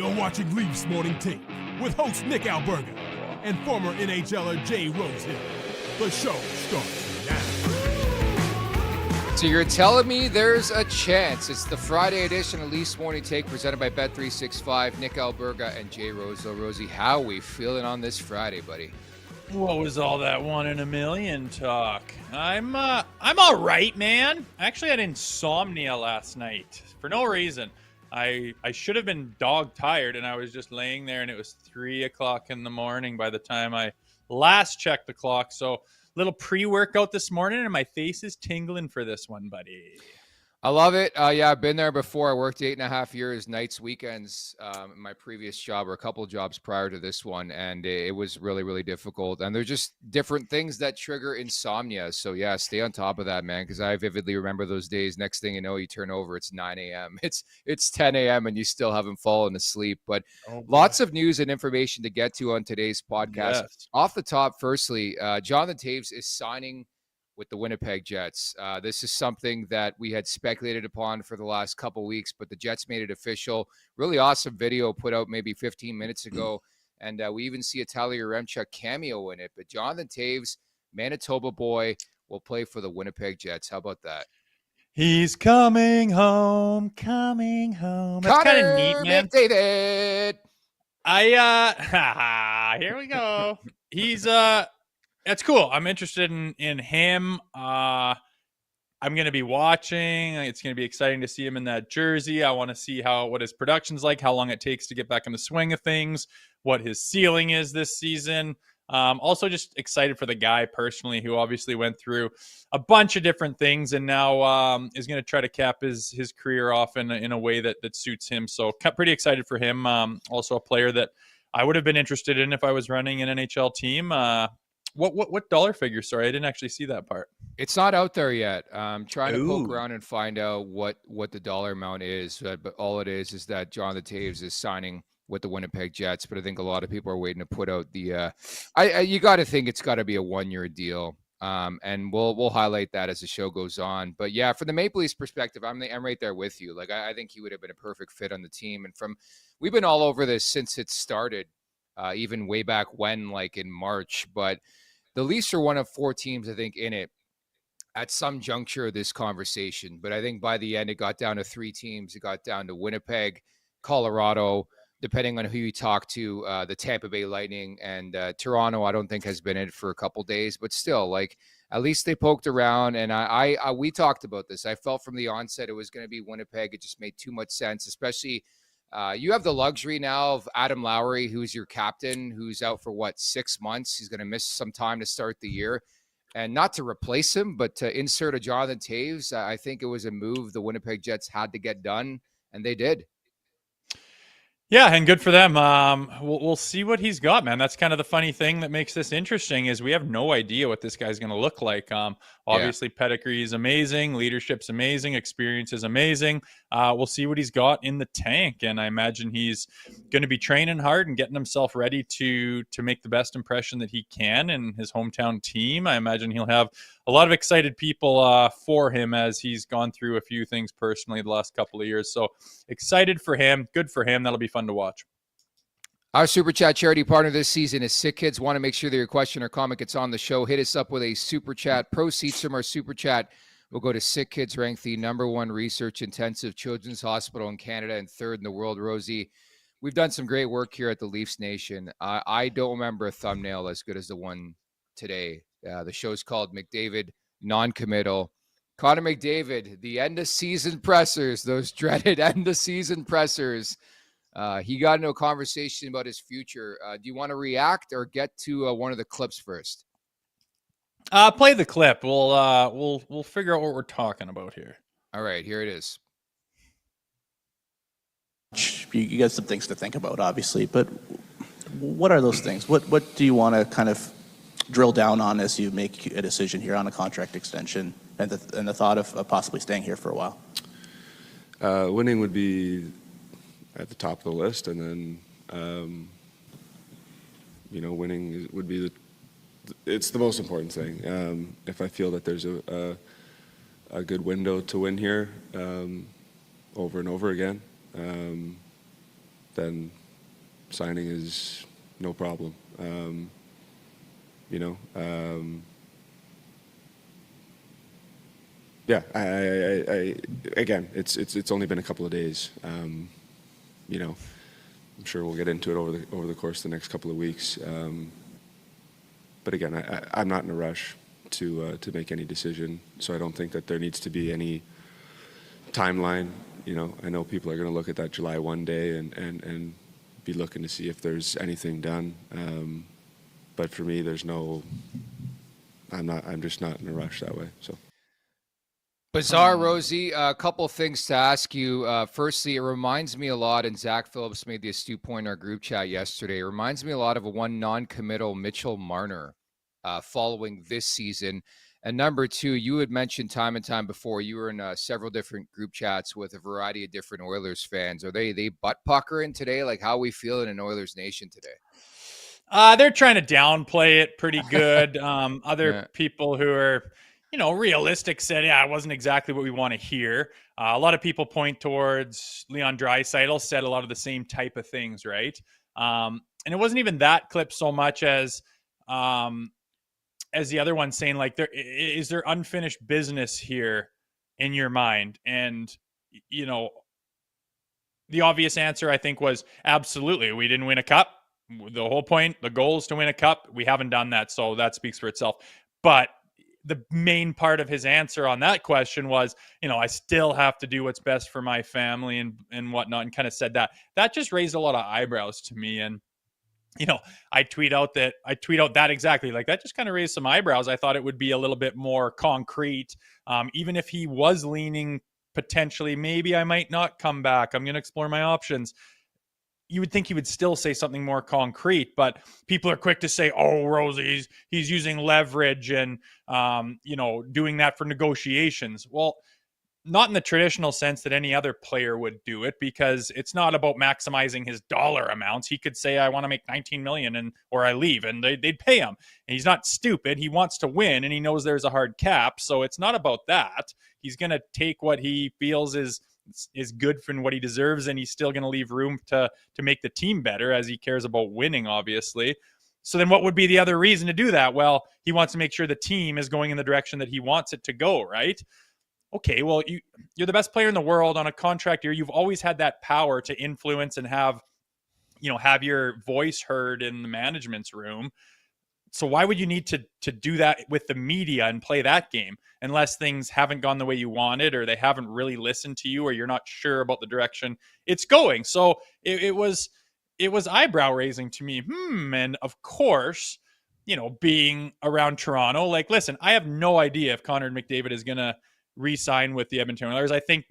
You're watching Leafs Morning Take with host Nick Alberga and former NHLer Jay Rosehill. The show starts now. So you're telling me there's a chance. It's the Friday edition of Leafs Morning Take presented by Bet365. Nick Alberga and Jay Rosehill. Rosie, how are we feeling on this Friday, buddy? What was all that 1 in a million talk? I'm all right, man. I actually had insomnia last night for no reason. I should have been dog tired, and I was just laying there, and it was 3 o'clock in the morning by the time I last checked the clock. So little pre-workout this morning, and my face is tingling for this one, buddy. I love it. Yeah, I've been there before. I worked 8.5 years, nights, weekends, in my previous job, or a couple of jobs prior to this one, and it was really, really difficult. And there's just different things that trigger insomnia. So yeah, stay on top of that, man, because I vividly remember those days. Next thing you know, you turn over, it's 9 a.m. It's 10 a.m. and you still haven't fallen asleep. But lots of news and information to get to on today's podcast. Yes. Off the top, firstly, Jonathan Toews is signing with the Winnipeg Jets. This is something that we had speculated upon for the last couple weeks, but the Jets made it official. Really awesome video put out maybe 15 minutes ago, and we even see a Tyler Yaremchuk cameo in it. But Jonathan Toews, Manitoba boy, will play for the Winnipeg Jets. How about that? He's coming home. That's kind of neat, man. McDavid. Here we go. He's That's cool. I'm interested in him. I'm going to be watching. It's going to be exciting to see him in that jersey. I want to see what his production's like, how long it takes to get back in the swing of things, what his ceiling is this season. Also just excited for the guy personally, who obviously went through a bunch of different things and now is going to try to cap his career off in a way that suits him. So pretty excited for him. Also a player that I would have been interested in if I was running an NHL team. What dollar figure? Sorry, I didn't actually see that part. It's not out there yet. I'm trying to poke around and find out what the dollar amount is. But all it is that Jonathan Toews is signing with the Winnipeg Jets. But I think a lot of people are waiting to put out the. You got to think it's got to be a 1-year deal. And we'll highlight that as the show goes on. But yeah, from the Maple Leafs perspective, I'm right there with you. Like I think he would have been a perfect fit on the team. And we've been all over this since it started, even way back when, like in March. But the Leafs are one of 4 teams, I think, in it at some juncture of this conversation. But I think by the end, it got down to 3 teams. It got down to Winnipeg, Colorado, depending on who you talk to, the Tampa Bay Lightning, and Toronto, I don't think has been in it for a couple days. But still, like, at least they poked around. And we talked about this. I felt from the onset it was going to be Winnipeg. It just made too much sense, especially you have the luxury now of Adam Lowry, who's your captain, who's out for 6 months. He's going to miss some time to start the year. And not to replace him, but to insert a Jonathan Toews, I think it was a move the Winnipeg Jets had to get done, and they did. Yeah, and good for them. We'll see what he's got, man. That's kind of the funny thing that makes this interesting is we have no idea what this guy's going to look like. Obviously, pedigree is amazing, leadership's amazing, experience is amazing. We'll see what he's got in the tank, and I imagine he's going to be training hard and getting himself ready to make the best impression that he can in his hometown team. I imagine he'll have a lot of excited people for him as he's gone through a few things personally the last couple of years. So excited for him. Good for him. That'll be fun to watch. Our Super Chat charity partner this season is Sick Kids. Want to make sure that your question or comment gets on the show. Hit us up with a Super Chat. Proceeds from our Super Chat will go to Sick Kids, ranked the #1 research-intensive children's hospital in Canada and 3rd in the world. Rosie, we've done some great work here at the Leafs Nation. I don't remember a thumbnail as good as the one today. The show's called McDavid Noncommittal. Connor McDavid, the end-of-season pressers, those dreaded end-of-season pressers. He got into a conversation about his future. Do you want to react or get to one of the clips first? Play the clip. We'll figure out what we're talking about here. All right, here it is. You got some things to think about, obviously, but what are those things? What do you want to kind of drill down on as you make a decision here on a contract extension and the thought of possibly staying here for a while? Winning would be at the top of the list, and then winning would be it's the most important thing. If I feel that there's a good window to win here over and over again, then signing is no problem. Yeah, I again, it's only been a couple of days. I'm sure we'll get into it over the course of the next couple of weeks. But again, I'm not in a rush to make any decision, so I don't think that there needs to be any timeline. I know people are going to look at that July 1 day and be looking to see if there's anything done. But for me, I'm just not in a rush that way. So. Bizarre, Rosie, a couple of things to ask you. Firstly, it reminds me a lot, and Zach Phillips made the astute point in our group chat yesterday. It reminds me a lot of a one non-committal Mitchell Marner following this season. And number two, you had mentioned time and time before, you were in several different group chats with a variety of different Oilers fans. Are they butt puckering today? Like, how are we feeling in Oilers Nation today? They're trying to downplay it pretty good. Other people who are, realistic said, it wasn't exactly what we want to hear. A lot of people point towards Leon Draisaitl said a lot of the same type of things, right? And it wasn't even that clip so much as the other one saying, like, is there unfinished business here in your mind? And, the obvious answer, I think, was absolutely. We didn't win a cup. The whole point, the goal is to win a cup. We haven't done that, so that speaks for itself. But the main part of his answer on that question was, I still have to do what's best for my family and whatnot, and kind of said that. That just raised a lot of eyebrows to me. And, I tweet out that exactly. Like, that just kind of raised some eyebrows. I thought it would be a little bit more concrete. Even if he was leaning potentially, maybe I might not come back, I'm going to explore my options. You would think he would still say something more concrete, but people are quick to say, "Oh, Rosie, he's using leverage and doing that for negotiations." Well, not in the traditional sense that any other player would do it, because it's not about maximizing his dollar amounts. He could say, "I want to make $19 million or I leave," and they'd pay him. And he's not stupid. He wants to win, and he knows there's a hard cap. So it's not about that. He's going to take what he feels is good for what he deserves, and he's still going to leave room to make the team better, as he cares about winning, obviously. So then what would be the other reason to do that? Well, he wants to make sure the team is going in the direction that he wants it to go, right? Okay, well, you're the best player in the world on a contract year. You've always had that power to influence and have your voice heard in the management's room. So why would you need to do that with the media and play that game, unless things haven't gone the way you wanted, or they haven't really listened to you, or you're not sure about the direction it's going? So it was eyebrow raising to me. And of course, being around Toronto, like, listen, I have no idea if Connor McDavid is going to re-sign with the Edmonton Oilers. I think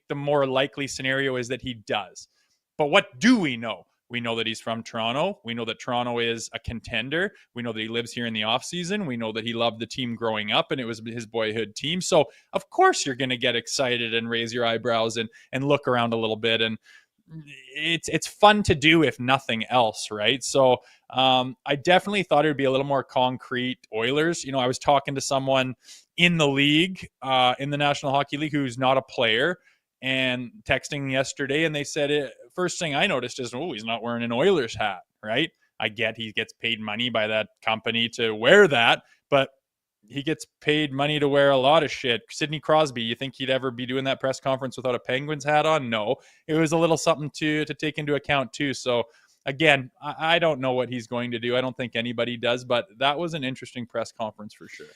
the more likely scenario is that he does. But what do we know? We know that he's from Toronto. We know that Toronto is a contender. We know that he lives here in the offseason. We know that he loved the team growing up, and it was his boyhood team. So, of course, you're going to get excited and raise your eyebrows and look around a little bit. And it's fun to do, if nothing else, right? So I definitely thought it would be a little more concrete Oilers. I was talking to someone in the league, in the National Hockey League, who's not a player, and texting yesterday, and they said, first thing I noticed is, he's not wearing an Oilers hat, right? I get he gets paid money by that company to wear that, but he gets paid money to wear a lot of shit. Sidney Crosby, you think he'd ever be doing that press conference without a Penguins hat on? No. It was a little something to take into account too. So again, I don't know what he's going to do. I don't think anybody does, but that was an interesting press conference for sure.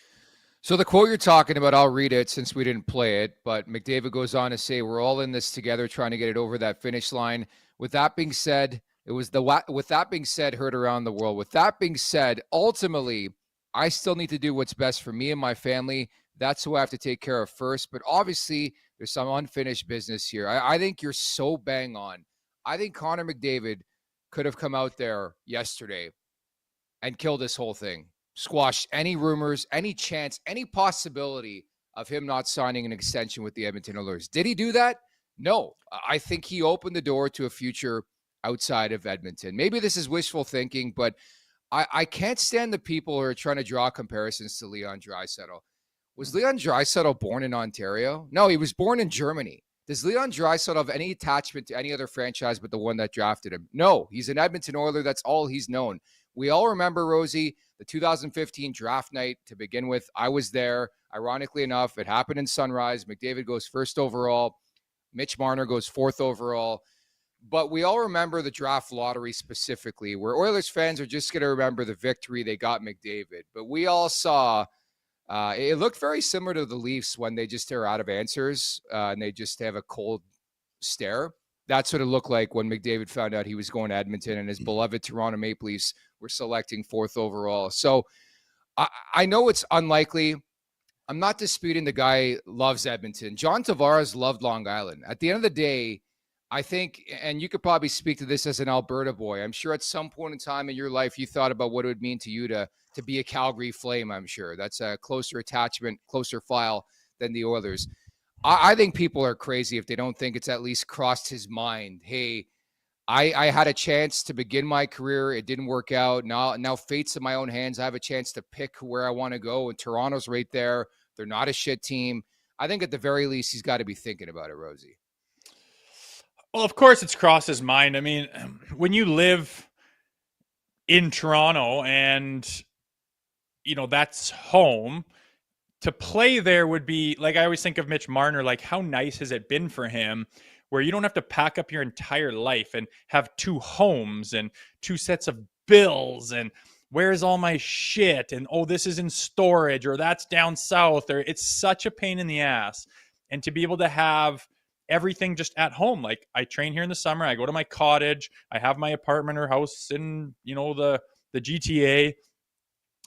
So the quote you're talking about, I'll read it since we didn't play it, but McDavid goes on to say, "We're all in this together, trying to get it over that finish line. With that being said, with that being said, heard around the world. With that being said, ultimately, I still need to do what's best for me and my family. That's who I have to take care of first. But obviously, there's some unfinished business here." I think you're so bang on. I think Connor McDavid could have come out there yesterday and killed this whole thing. Squash any rumors, any chance, any possibility of him not signing an extension with the Edmonton Oilers. Did he do that? No. I think he opened the door to a future outside of Edmonton. Maybe this is wishful thinking, but I can't stand the people who are trying to draw comparisons to Leon Draisaitl. Was Leon Draisaitl born in Ontario? No, he was born in Germany. Does Leon Draisaitl have any attachment to any other franchise but the one that drafted him? No, he's an Edmonton Oiler. That's all he's known. We all remember, Rosie, the 2015 draft night to begin with. I was there. Ironically enough, it happened in Sunrise. McDavid goes first overall. Mitch Marner goes fourth overall. But we all remember the draft lottery specifically, where Oilers fans are just going to remember the victory they got McDavid. But we all saw it looked very similar to the Leafs when they just are out of answers and they just have a cold stare. That's what it looked like when McDavid found out he was going to Edmonton and his beloved Toronto Maple Leafs were selecting fourth overall. So I know it's unlikely. I'm not disputing the guy loves Edmonton. John Tavares loved Long Island. At the end of the day, I think, and you could probably speak to this as an Alberta boy, I'm sure at some point in time in your life you thought about what it would mean to you to be a Calgary Flame, I'm sure. That's a closer attachment, closer file than the Oilers. I think people are crazy if they don't think it's at least crossed his mind. Hey, I had a chance to begin my career. It didn't work out. Now fate's in my own hands. I have a chance to pick where I want to go, and Toronto's right there. They're not a shit team. I think at the very least, he's got to be thinking about it, Rosie. Well, of course it's crossed his mind. I mean, when you live in Toronto and, that's home, to play there would be, like, I always think of Mitch Marner, like, how nice has it been for him where you don't have to pack up your entire life and have two homes and two sets of bills and where's all my shit? And, oh, this is in storage or that's down south, or it's such a pain in the ass. And to be able to have everything just at home. Like, I train here in the summer. I go to my cottage. I have my apartment or house in, the GTA.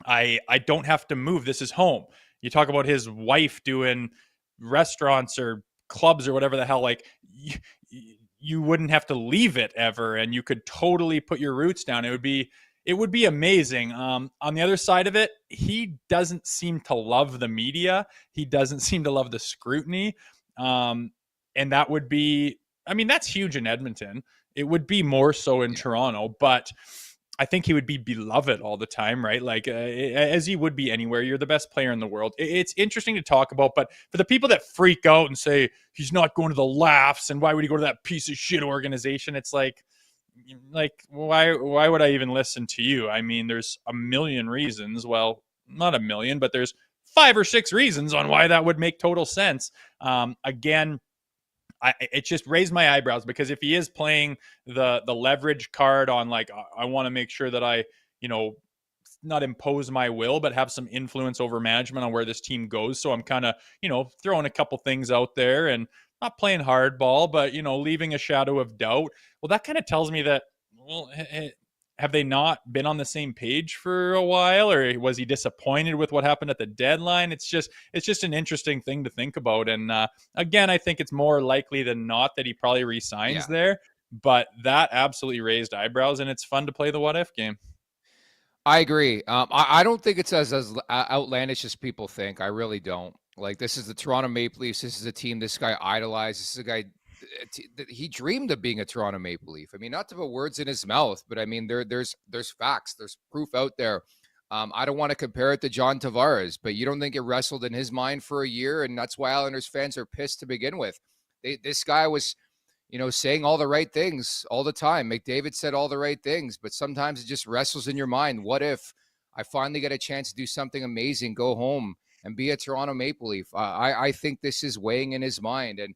I don't have to move. This is home. You talk about his wife doing restaurants or clubs or whatever the hell, like you wouldn't have to leave it ever. And you could totally put your roots down. It would be amazing. On the other side of it, he doesn't seem to love the media. He doesn't seem to love the scrutiny. And that would be, that's huge in Edmonton. It would be more so in Toronto, but I think he would be beloved all the time, right? Like, as he would be anywhere. You're the best player in the world. It's interesting to talk about, but for the people that freak out and say he's not going to the Leafs and why would he go to that piece of shit organization? It's like why would I even listen to you? There's a million reasons. Well, not a million, but there's 5 or 6 reasons on why that would make total sense. Again, it just raised my eyebrows, because if he is playing the leverage card on, like, I want to make sure that I, not impose my will, but have some influence over management on where this team goes. So I'm kind of, throwing a couple things out there and not playing hardball, but, leaving a shadow of doubt. Well, that kind of tells me that, well, have they not been on the same page for a while, or was he disappointed with what happened at the deadline? It's just an interesting thing to think about. And again, I think it's more likely than not that he probably re-signs there, but that absolutely raised eyebrows, and it's fun to play the what if game. I agree. I don't think it's as outlandish as people think. I really don't. Like, this is the Toronto Maple Leafs. This is a team this guy idolized. This is a guy he dreamed of being a Toronto Maple Leaf. Not to put words in his mouth, but there's facts, there's proof out there. I don't want to compare it to John Tavares, but you don't think it wrestled in his mind for a year, and that's why Islanders fans are pissed to begin with. This guy was, saying all the right things all the time. McDavid said all the right things, but sometimes it just wrestles in your mind. What if I finally get a chance to do something amazing, go home and be a Toronto Maple Leaf? I think this is weighing in his mind. And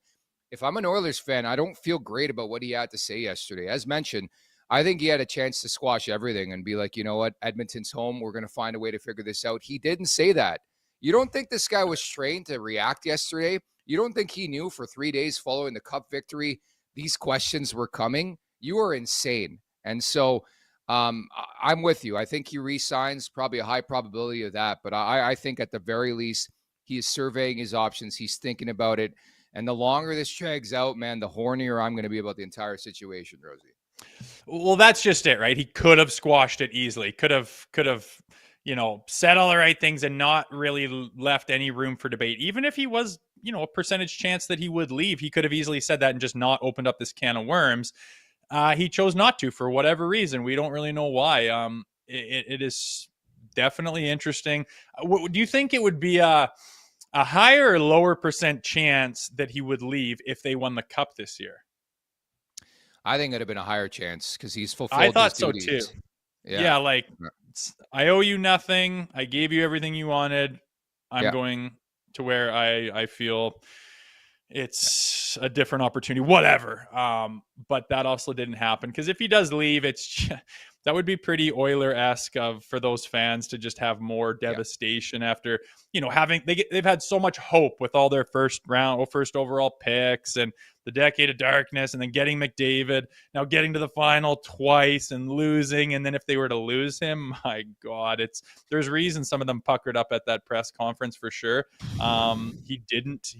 if I'm an Oilers fan, I don't feel great about what he had to say yesterday. As mentioned, I think he had a chance to squash everything and be like, you know what, Edmonton's home. We're going to find a way to figure this out. He didn't say that. You don't think this guy was trained to react yesterday? You don't think he knew for 3 days following the Cup victory these questions were coming? You are insane. And so I'm with you. I think he re-signs, probably a high probability of that. But I think at the very least, he is surveying his options. He's thinking about it. And the longer this drags out, man, the hornier I'm going to be about the entire situation, Rosie. Well, that's just it, right? He could have squashed it easily. Could have, said all the right things and not really left any room for debate. Even if he was, a percentage chance that he would leave, he could have easily said that and just not opened up this can of worms. He chose not to for whatever reason. We don't really know why. It is definitely interesting. Do you think it would be a higher or lower percent chance that he would leave if they won the cup this year? I think it'd have been a higher chance because he's fulfilled I thought his so duties. too. Yeah, Yeah. I owe you nothing. I gave you everything you wanted. I'm going to where I feel it's a different opportunity, whatever. But that also didn't happen because if he does leave, that would be pretty Oiler-esque for those fans to just have more devastation after, they've had so much hope with all their first overall picks and the decade of darkness, and then getting McDavid, now getting to the final twice and losing. And then if they were to lose him, my God, there's reason some of them puckered up at that press conference for sure. He didn't,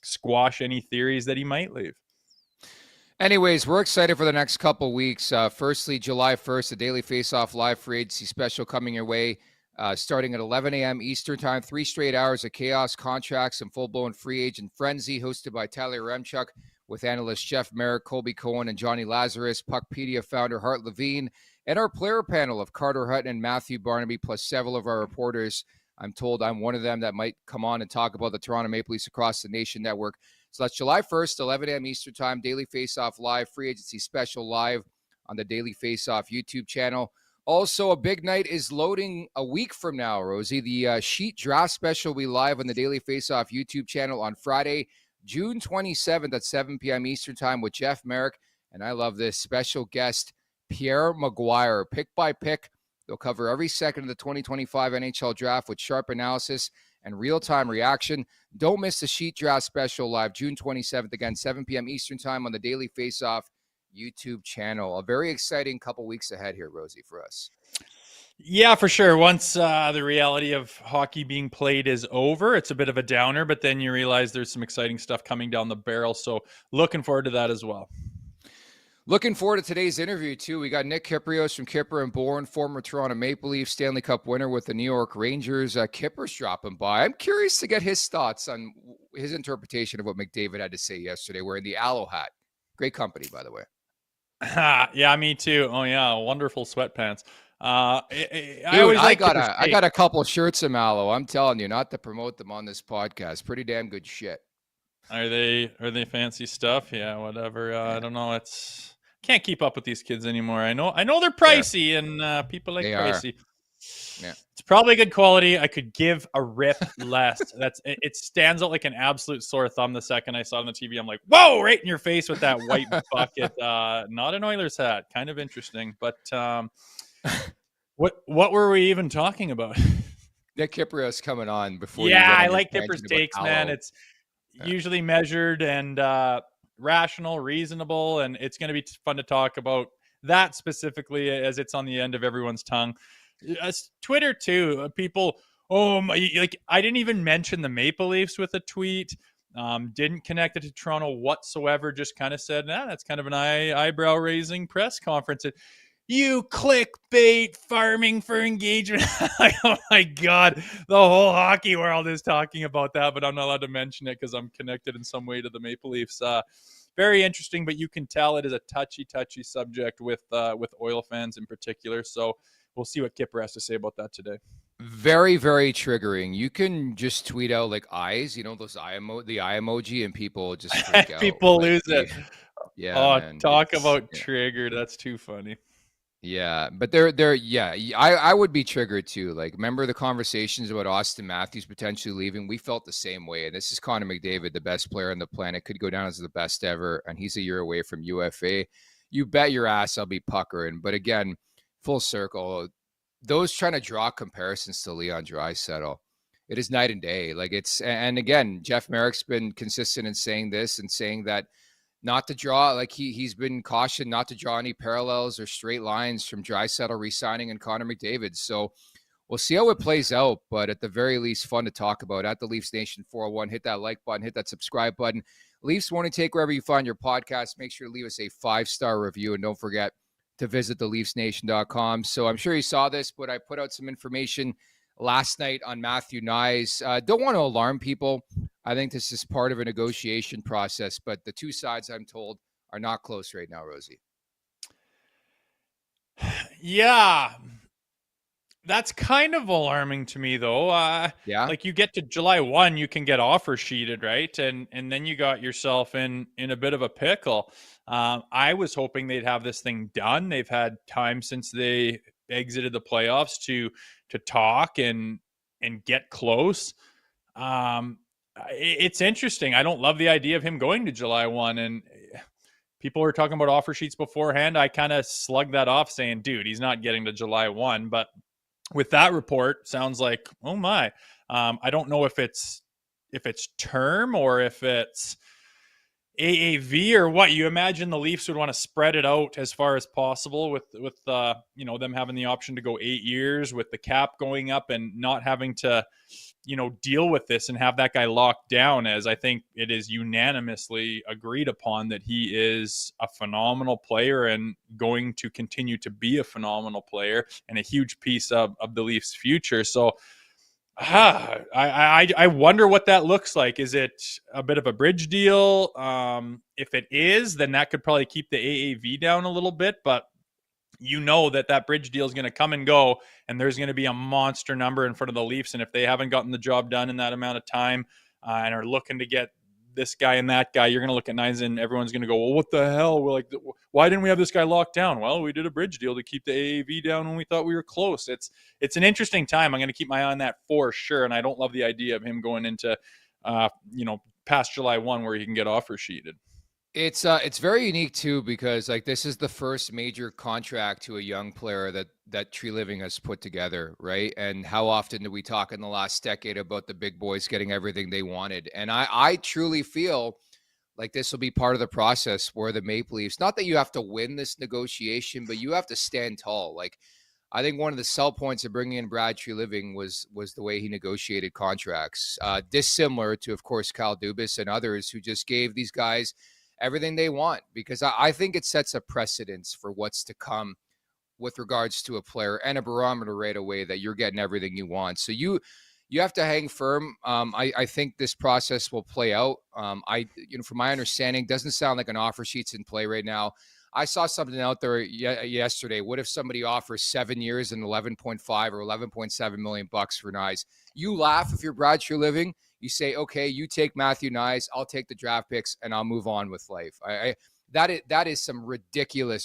squash any theories that he might leave. Anyways, we're excited for the next couple weeks. Firstly, July 1st, the Daily Faceoff Live Free Agency Special coming your way, starting at 11 a.m. Eastern Time. 3 straight hours of chaos, contracts, and full-blown free agent frenzy, hosted by Tyler Remchuk with analyst Jeff Merrick, Colby Cohen, and Johnny Lazarus, Puckpedia founder Hart Levine, and our player panel of Carter Hutton and Matthew Barnaby, plus several of our reporters. I'm told I'm one of them that might come on and talk about the Toronto Maple Leafs across the nation network. So that's July 1st, 11 a.m. Eastern Time, Daily Faceoff Live, Free Agency Special live on the Daily Faceoff YouTube channel. Also, a big night is loading a week from now, Rosie. The Sheet Draft Special will be live on the Daily Faceoff YouTube channel on Friday, June 27th at 7 p.m. Eastern Time with Jeff Merrick. And I love this special guest, Pierre Maguire. Pick by pick, they'll cover every second of the 2025 NHL Draft with sharp analysis and real-time reaction. Don't miss the Sheet Draft Special live June 27th, again, 7 p.m. Eastern Time on the Daily Faceoff YouTube channel. A very exciting couple weeks ahead here, Rosie, for us. Yeah, for sure. Once the reality of hockey being played is over, it's a bit of a downer, but then you realize there's some exciting stuff coming down the barrel. So looking forward to that as well. Looking forward to today's interview, too. We got Nick Kypreos from Kipper and Bourne, former Toronto Maple Leafs, Stanley Cup winner with the New York Rangers. Kipper's dropping by. I'm curious to get his thoughts on his interpretation of what McDavid had to say yesterday, wearing the Aloe hat. Great company, by the way. Yeah, me too. Oh, yeah, wonderful sweatpants. Dude, I got a couple shirts of Aloe. I'm telling you, not to promote them on this podcast. Pretty damn good shit. Are they fancy stuff? Yeah, whatever. I don't know. Can't keep up with these kids anymore. I know they're pricey, and people like pricey. Yeah, it's probably good quality. I could give a rip less. It stands out like an absolute sore thumb. The second I saw it on the TV, I'm like, whoa, right in your face with that white bucket. Not an Oilers hat. Kind of interesting, but what were we even talking about? Nick Kypreos coming on before. Yeah, I like Kipper's takes, man. It's usually measured and rational, reasonable, and it's going to be fun to talk about that specifically as it's on the end of everyone's tongue. Twitter too, people. I didn't even mention the Maple Leafs with a tweet. Didn't connect it to Toronto whatsoever. Just kind of said, that's kind of an eyebrow raising press conference. You clickbait farming for engagement. Oh my God. The whole hockey world is talking about that, but I'm not allowed to mention it because I'm connected in some way to the Maple Leafs. Very interesting, but you can tell it is a touchy subject with Oil fans in particular. So we'll see what Kipper has to say about that today. Very, very triggering. You can just tweet out like eyes, the eye emoji, and people just freak out. People lose it. Yeah. Oh, man. talk about triggered. That's too funny. Yeah, but I would be triggered too. Like, remember the conversations about Austin Matthews potentially leaving? We felt the same way. And this is Connor McDavid, the best player on the planet, could go down as the best ever, and he's a year away from UFA. You bet your ass I'll be puckering. But again, full circle, those trying to draw comparisons to Leon Draisaitl, it is night and day. Like, and again, Jeff Merrick's been consistent in saying this and saying that not to draw, like he's been cautioned not to draw any parallels or straight lines from Draisaitl re-signing and Connor McDavid. So we'll see how it plays out, but at the very least, fun to talk about. At the Leafs Nation 401, hit that like button, hit that subscribe button. Leafs Morning Take wherever you find your podcast. Make sure to leave us a 5-star review, and don't forget to visit theleafsnation.com. So I'm sure you saw this, but I put out some information last night on Matthew Knies. Don't want to alarm people. I think this is part of a negotiation process, but the two sides, I'm told, are not close right now, Rosie. Yeah. That's kind of alarming to me, though. Yeah. Like you get to July 1, you can get offer sheeted, right? And then you got yourself in a bit of a pickle. I was hoping they'd have this thing done. They've had time since they exited the playoffs to talk and get close. It's interesting. I don't love the idea of him going to July 1, and people were talking about offer sheets beforehand. I kind of slugged that off saying, dude, he's not getting to July 1, but with that report, sounds like, oh my. I don't know if it's term or if it's AAV or what. You imagine the Leafs would want to spread it out as far as possible with them having the option to go 8 years with the cap going up and not having to deal with this and have that guy locked down, as I think it is unanimously agreed upon that he is a phenomenal player and going to continue to be a phenomenal player and a huge piece of the Leafs' future. So I wonder what that looks like. Is it a bit of a bridge deal? If it is, then that could probably keep the AAV down a little bit, but that bridge deal is going to come and go, and there's going to be a monster number in front of the Leafs. And if they haven't gotten the job done in that amount of time and are looking to get this guy and that guy, you're going to look at nines and everyone's going to go, well, what the hell? We're like, why didn't we have this guy locked down? Well, we did a bridge deal to keep the AAV down when we thought we were close. It's an interesting time. I'm going to keep my eye on that for sure. And I don't love the idea of him going into, past July 1 where he can get offer sheeted. It's very unique too, because like this is the first major contract to a young player that Tree Living has put together, right? And how often do we talk in the last decade about the big boys getting everything they wanted? And I truly feel like this will be part of the process where the Maple Leafs, not that you have to win this negotiation, but you have to stand tall. Like I think one of the sell points of bringing in Brad Tree Living was the way he negotiated contracts, dissimilar to, of course, Kyle Dubas and others who just gave these guys everything they want, because I think it sets a precedence for what's to come with regards to a player and a barometer right away that you're getting everything you want. So you have to hang firm. I think this process will play out. From my understanding, doesn't sound like an offer sheet's in play right now. I saw something out there yesterday. What if somebody offers 7 years and 11.5 or 11.7 million bucks for Nyes? You laugh if you're Brad Tree Living. You say, okay, you take Matthew Nyes, I'll take the draft picks, and I'll move on with life. That is some ridiculous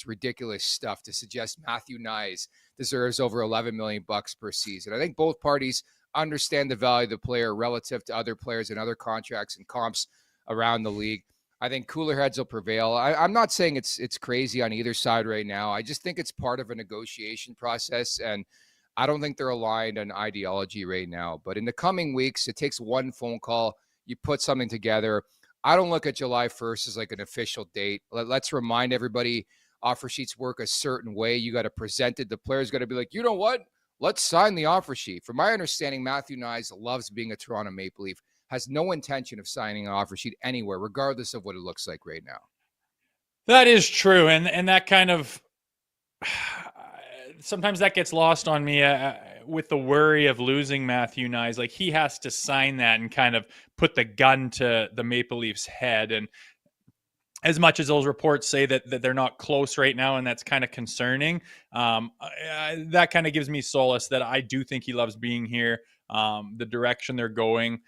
stuff to suggest Matthew Nyes deserves over 11 million bucks per season. I think both parties understand the value of the player relative to other players and other contracts and comps around the league. I think cooler heads will prevail. I'm not saying it's crazy on either side right now. I just think it's part of a negotiation process, and I don't think they're aligned on ideology right now. But in the coming weeks, it takes one phone call. You put something together. I don't look at July 1st as like an official date. Let's remind everybody offer sheets work a certain way. You got to present it. The player's got to be like, you know what? Let's sign the offer sheet. From my understanding, Matthew Nyes loves being a Toronto Maple Leaf, has no intention of signing an offer sheet anywhere, regardless of what it looks like right now. That is true. And that kind of sometimes that gets lost on me with the worry of losing Matthew Nyes. Like he has to sign that and kind of put the gun to the Maple Leafs head. And as much as those reports say that they're not close right now, and that's kind of concerning, that kind of gives me solace that I do think he loves being here. The direction they're going,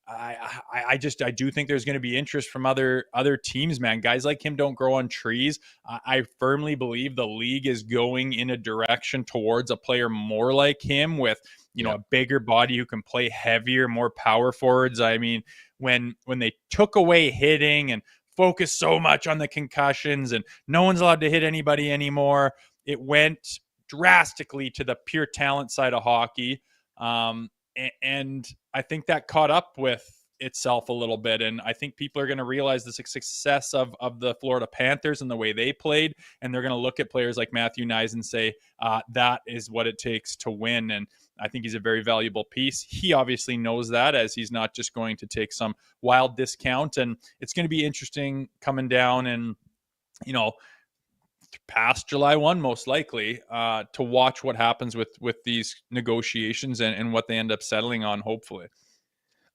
I do think there's going to be interest from other teams, man. Guys like him don't grow on trees. I firmly believe the league is going in a direction towards a player more like him with, a bigger body who can play heavier, more power forwards. I mean, when they took away hitting and focused so much on the concussions and no one's allowed to hit anybody anymore, it went drastically to the pure talent side of hockey. And I think that caught up with itself a little bit. And I think people are going to realize the success of the Florida Panthers and the way they played. And they're going to look at players like Matthew Nyes and say, that is what it takes to win. And I think he's a very valuable piece. He obviously knows that, as he's not just going to take some wild discount. And it's going to be interesting coming down and, past July 1, most likely, to watch what happens with these negotiations and what they end up settling on, hopefully.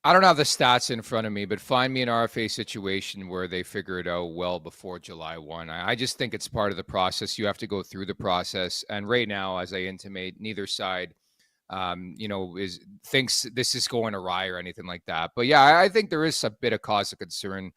I don't have the stats in front of me, but find me an RFA situation where they figure it out well before July 1. I just think it's part of the process. You have to go through the process. And right now, as I intimate, neither side thinks this is going awry or anything like that. But yeah, I think there is a bit of cause of concern,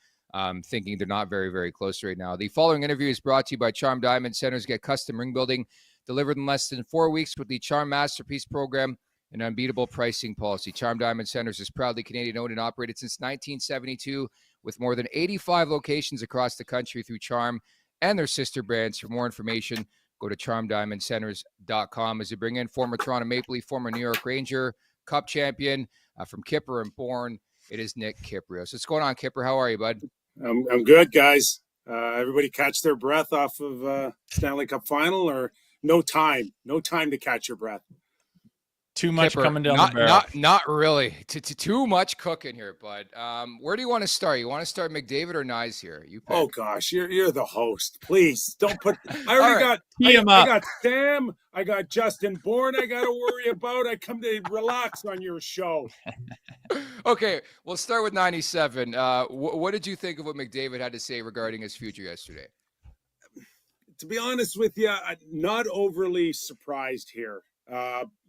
thinking they're not very, very close right now. The following interview is brought to you by Charm Diamond Centers. Get custom ring building delivered in less than 4 weeks with the Charm Masterpiece program, an unbeatable pricing policy. Charm Diamond Centers is proudly Canadian owned and operated since 1972 with more than 85 locations across the country through Charm and their sister brands. For more information, go to charmdiamondcenters.com. As you bring in former Toronto Maple Leaf, former New York Ranger, Cup champion from Kipper and Bourne, it is Nick Kypreos. What's going on, Kipper? How are you, bud? I'm good, guys. Everybody catch their breath off of Stanley Cup final, or no time to catch your breath? Too much Kipper, coming down the barrel. Not really. Too much cooking here, bud. Where do you want to start? You want to start McDavid or Nyes here? You pick. Oh gosh, you're the host. Please don't put. I already right. I got Sam. I got Justin Bourne. I got to worry about. I come to relax on your show. Okay, we'll start with 97. What did you think of what McDavid had to say regarding his future yesterday? To be honest with you, I'm not overly surprised here.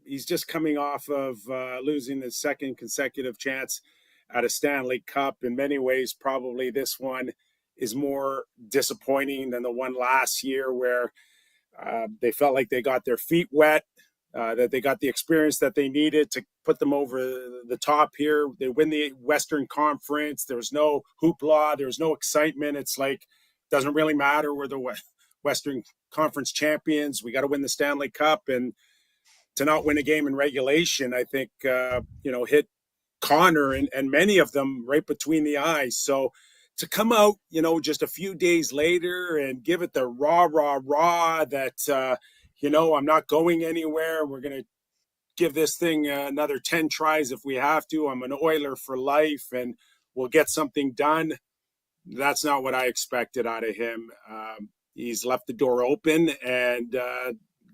He's just coming off of losing his second consecutive chance at a Stanley Cup. In many ways, probably this one is more disappointing than the one last year where they felt like they got their feet wet, that they got the experience that they needed to put them over the top here. They win the Western Conference. There was no hoopla. There was no excitement. It's like, doesn't really matter. We're the Western Conference champions. We got to win the Stanley Cup. And to not win a game in regulation, I think, hit Connor and many of them right between the eyes. So to come out, just a few days later and give it the rah that, I'm not going anywhere. We're going to give this thing another 10 tries if we have to. I'm an Oiler for life and we'll get something done. That's not what I expected out of him. He's left the door open and,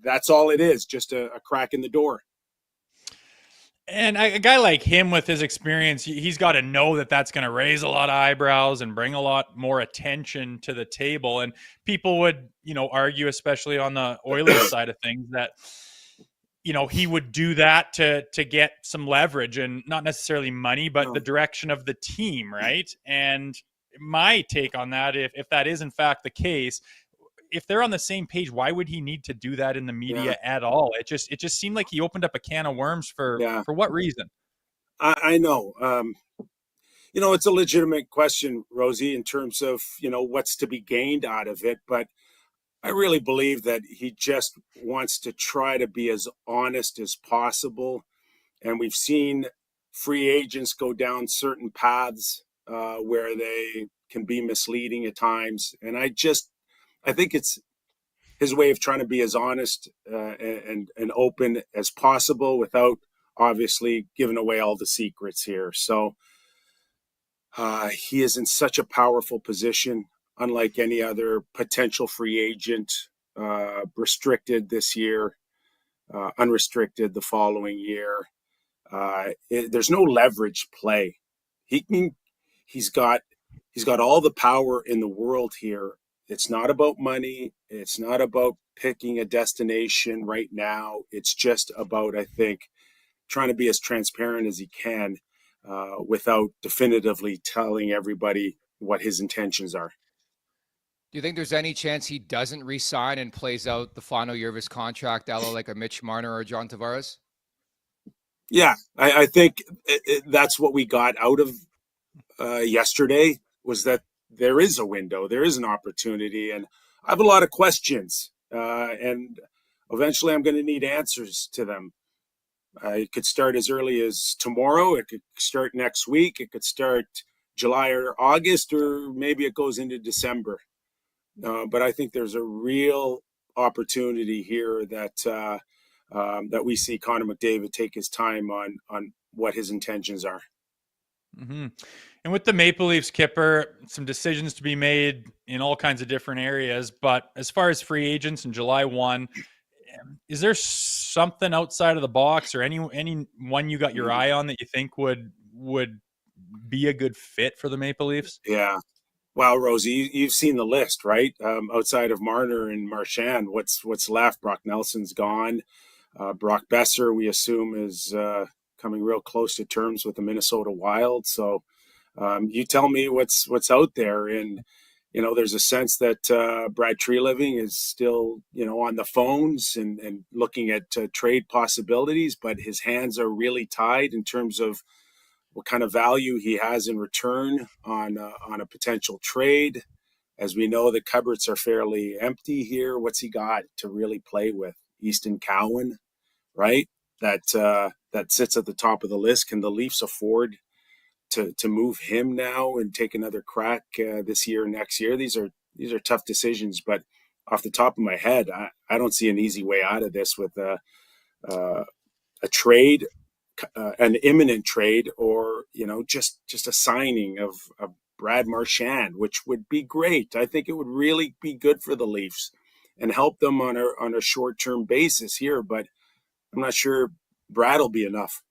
that's all it is, just a crack in the door. And a guy like him with his experience, he's got to know that that's going to raise a lot of eyebrows and bring a lot more attention to the table. And people would, argue, especially on the Oilers side of things, that, he would do that to get some leverage and not necessarily money, but the direction of the team, right? And my take on that, if that is in fact the case, if they're on the same page, why would he need to do that in the media at all? It just seemed like he opened up a can of worms for what reason? I know. It's a legitimate question, Rosie, in terms of, what's to be gained out of it. But I really believe that he just wants to try to be as honest as possible. And we've seen free agents go down certain paths where they can be misleading at times. And I think it's his way of trying to be as honest and open as possible without obviously giving away all the secrets here. So he is in such a powerful position, unlike any other potential free agent, restricted this year, unrestricted the following year. There's no leverage play. He's got all the power in the world here. It's not about money. It's not about picking a destination right now. It's just about, I think, trying to be as transparent as he can without definitively telling everybody what his intentions are. Do you think there's any chance he doesn't re-sign and plays out the final year of his contract, like a Mitch Marner or John Tavares? Yeah, I think that's what we got out of yesterday, was that there is a window, there is an opportunity, and I have a lot of questions, and eventually I'm going to need answers to them. It could start as early as tomorrow, it could start next week, it could start July or August, or maybe it goes into December. But I think there's a real opportunity here that we see Connor McDavid take his time on what his intentions are. Mm-hmm. And with the Maple Leafs, Kipper, some decisions to be made in all kinds of different areas. But as far as free agents in July 1, is there something outside of the box or anyone you got your eye on that you think would be a good fit for the Maple Leafs? Yeah. Well, Rosie, you've seen the list, right? Outside of Marner and Marchand, what's left? Brock Nelson's gone. Brock Besser, we assume, is coming real close to terms with the Minnesota Wild. So you tell me what's out there. And, there's a sense that Brad Treliving is still, on the phones and looking at trade possibilities, but his hands are really tied in terms of what kind of value he has in return on a potential trade. As we know, the cupboards are fairly empty here. What's he got to really play with? Easton Cowan, right? That sits at the top of the list. Can the Leafs afford to move him now and take another crack this year, next year? These are tough decisions, but off the top of my head, I don't see an easy way out of this with a trade, an imminent trade, or just a signing of Brad Marchand, which would be great. I think it would really be good for the Leafs and help them on a short-term basis here, but I'm not sure Brad will be enough.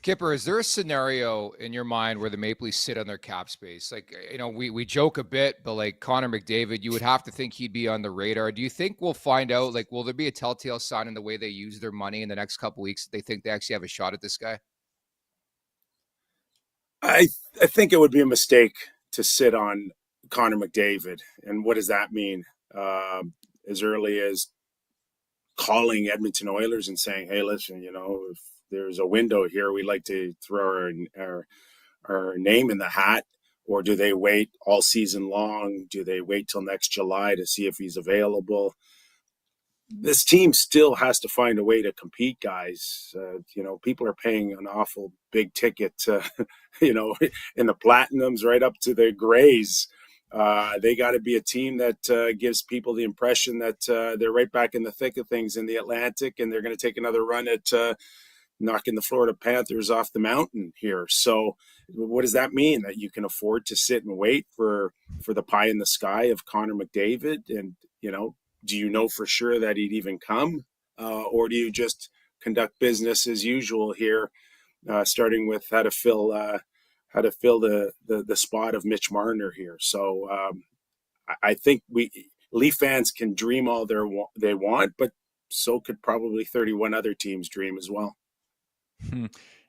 Kipper, is there a scenario in your mind where the Maple Leafs sit on their cap space? Like, we joke a bit, but like Connor McDavid, you would have to think he'd be on the radar. Do you think we'll find out, like, will there be a telltale sign in the way they use their money in the next couple of weeks that they think they actually have a shot at this guy? I think it would be a mistake to sit on Connor McDavid. And what does that mean? As early as calling Edmonton Oilers and saying, hey, listen, if there's a window here, we'd like to throw our name in the hat. Or do they wait all season long? Do they wait till next July to see if he's available? This team still has to find a way to compete, guys. People are paying an awful big ticket, in the platinums right up to the grays. They got to be a team that gives people the impression that they're right back in the thick of things in the Atlantic, and they're going to take another run at knocking the Florida Panthers off the mountain here. So what does that mean? That you can afford to sit and wait for the pie in the sky of Connor McDavid? And, do you know for sure that he'd even come? Or do you just conduct business as usual here, starting with how to fill the spot of Mitch Marner here? So I think Leaf fans can dream all they want, but so could probably 31 other teams dream as well.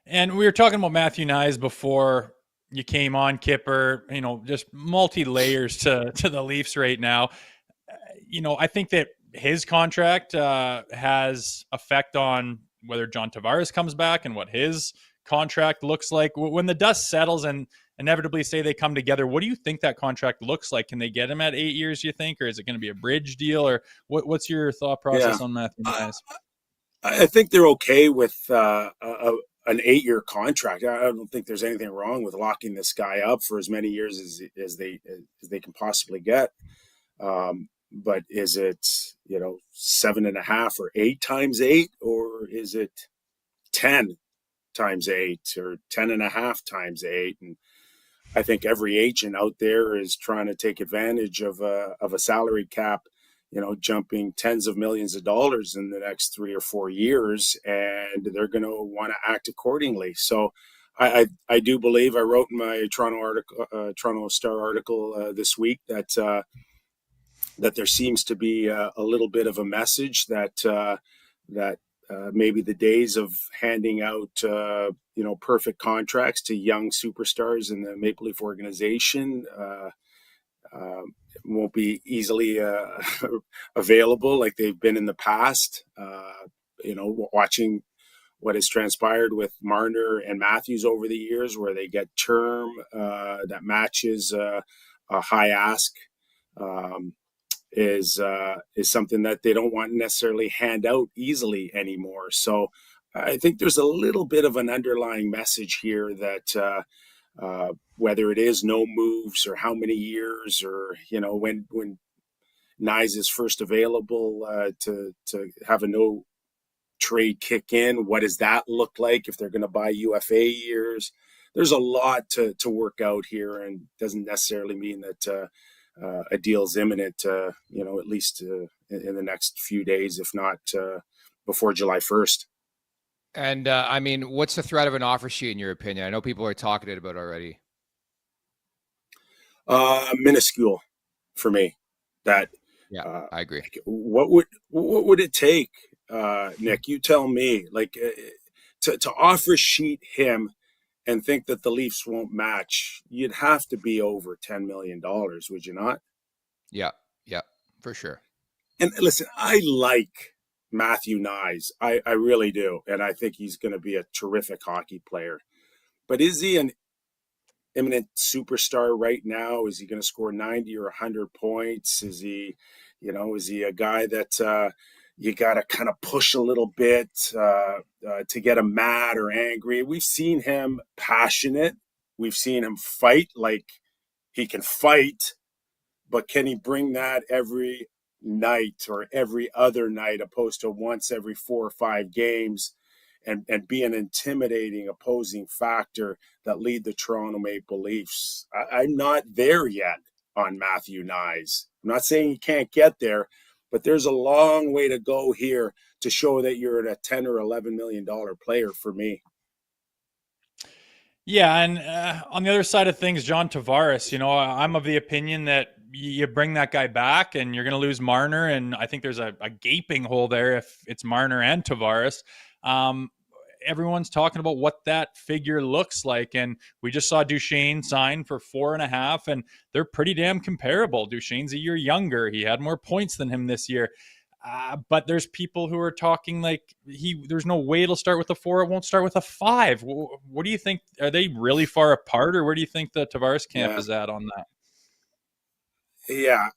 And we were talking about Matthew Nyes before you came on, Kipper, just multi-layers to the Leafs right now. I think that his contract has effect on whether John Tavares comes back and what his contract looks like. When the dust settles and inevitably say they come together, what do you think that contract looks like? Can they get him at 8 years, you think, or is it going to be a bridge deal? Or what's your thought process on Matthew Nyes? I think they're okay with an 8-year contract. I don't think there's anything wrong with locking this guy up for as many years as they can possibly get. But is it 7.5 or 8 times 8, or is it 10 times 8 or 10.5 times 8? And I think every agent out there is trying to take advantage of a salary cap, jumping tens of millions of dollars in the next 3 or 4 years, and they're going to want to act accordingly. So I do believe, I wrote in my Toronto Star article this week that there seems to be a little bit of a message that maybe the days of handing out perfect contracts to young superstars in the Maple Leaf organization won't be easily available like they've been in the past. Watching what has transpired with Marner and Matthews over the years, where they get term that matches a high ask, is something that they don't want to necessarily hand out easily anymore. So I think there's a little bit of an underlying message here that whether it is no moves or how many years, or when Nyes is first available to have a no trade kick in, what does that look like if they're going to buy UFA years? There's a lot to work out here, and doesn't necessarily mean that a deal's imminent, at least in the next few days, if not before July 1st. And what's the threat of an offer sheet in your opinion? I know people are talking it about already. Minuscule for me. That I agree. what would it take Nick, you tell me, like, to offer sheet him and think that the Leafs won't match, you'd have to be over $10 million, would you not? Yeah, yeah, for sure. And listen, I like Matthew Nyes. I really do. And I think he's going to be a terrific hockey player. But is he an imminent superstar right now? Is he going to score 90 or 100 points? Is he a guy that you got to kind of push a little bit to get him mad or angry? We've seen him passionate. We've seen him fight like he can fight, but can he bring that every night or every other night opposed to once every 4 or 5 games and be an intimidating opposing factor that lead the Toronto Maple Leafs? I'm not there yet on Matthew Nyes. I'm not saying he can't get there, but there's a long way to go here to show that you're a $10 or $11 million player for me. Yeah, and on the other side of things, John Tavares, I'm of the opinion that you bring that guy back and you're going to lose Marner, and I think there's a gaping hole there if it's Marner and Tavares. Everyone's talking about what that figure looks like, and we just saw Duchesne sign for 4.5, and they're pretty damn comparable. Duchesne's a year younger. He had more points than him this year. But there's people who are talking like there's no way it'll start with a 4. It won't start with a 5. What do you think? Are they really far apart, or where do you think the Tavares camp is at on that? Yeah,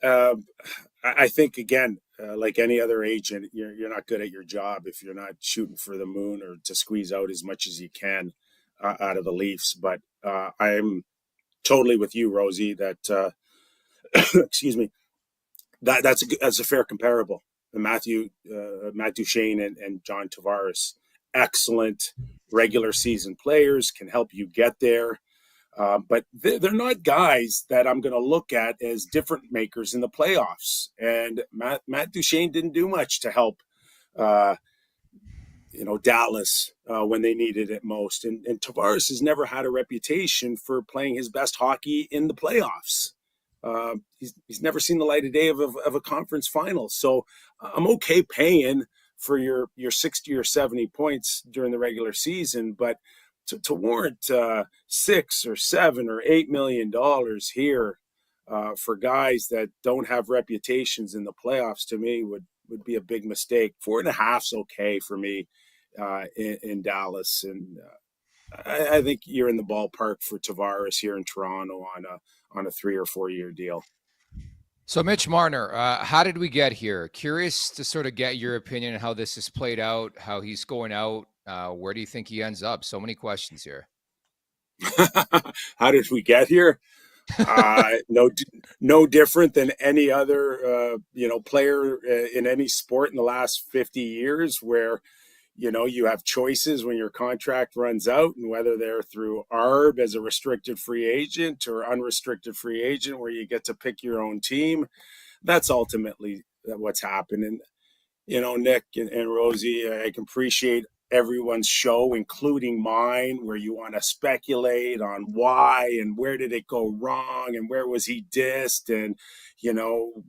I think, again, like any other agent, you're not good at your job if you're not shooting for the moon or to squeeze out as much as you can out of the Leafs. But I'm totally with you, Rosie, that excuse me, that's a fair comparable. Matt Duchesne and John Tavares, excellent regular season players, can help you get there. But they're not guys that I'm going to look at as difference makers in the playoffs. And Matt Duchesne didn't do much to help, Dallas when they needed it most. And Tavares has never had a reputation for playing his best hockey in the playoffs. He's never seen the light of day of a conference final. So I'm okay paying for your 60 or 70 points during the regular season, but to warrant $6 or $7 or $8 million here for guys that don't have reputations in the playoffs, to me would be a big mistake. 4.5's okay for me in Dallas, and I think you're in the ballpark for Tavares here in Toronto on a 3 or 4 year deal. So Mitch Marner, how did we get here? Curious to sort of get your opinion on how this has played out, how he's going out. Where do you think he ends up? So many questions here. How did we get here? No different than any other player in any sport in the last 50 years, where you have choices when your contract runs out, and whether they're through ARB as a restricted free agent or unrestricted free agent where you get to pick your own team. That's ultimately what's happened. And Nick and Rosie, I can appreciate everyone's show, including mine, where you want to speculate on why and where did it go wrong and where was he dissed and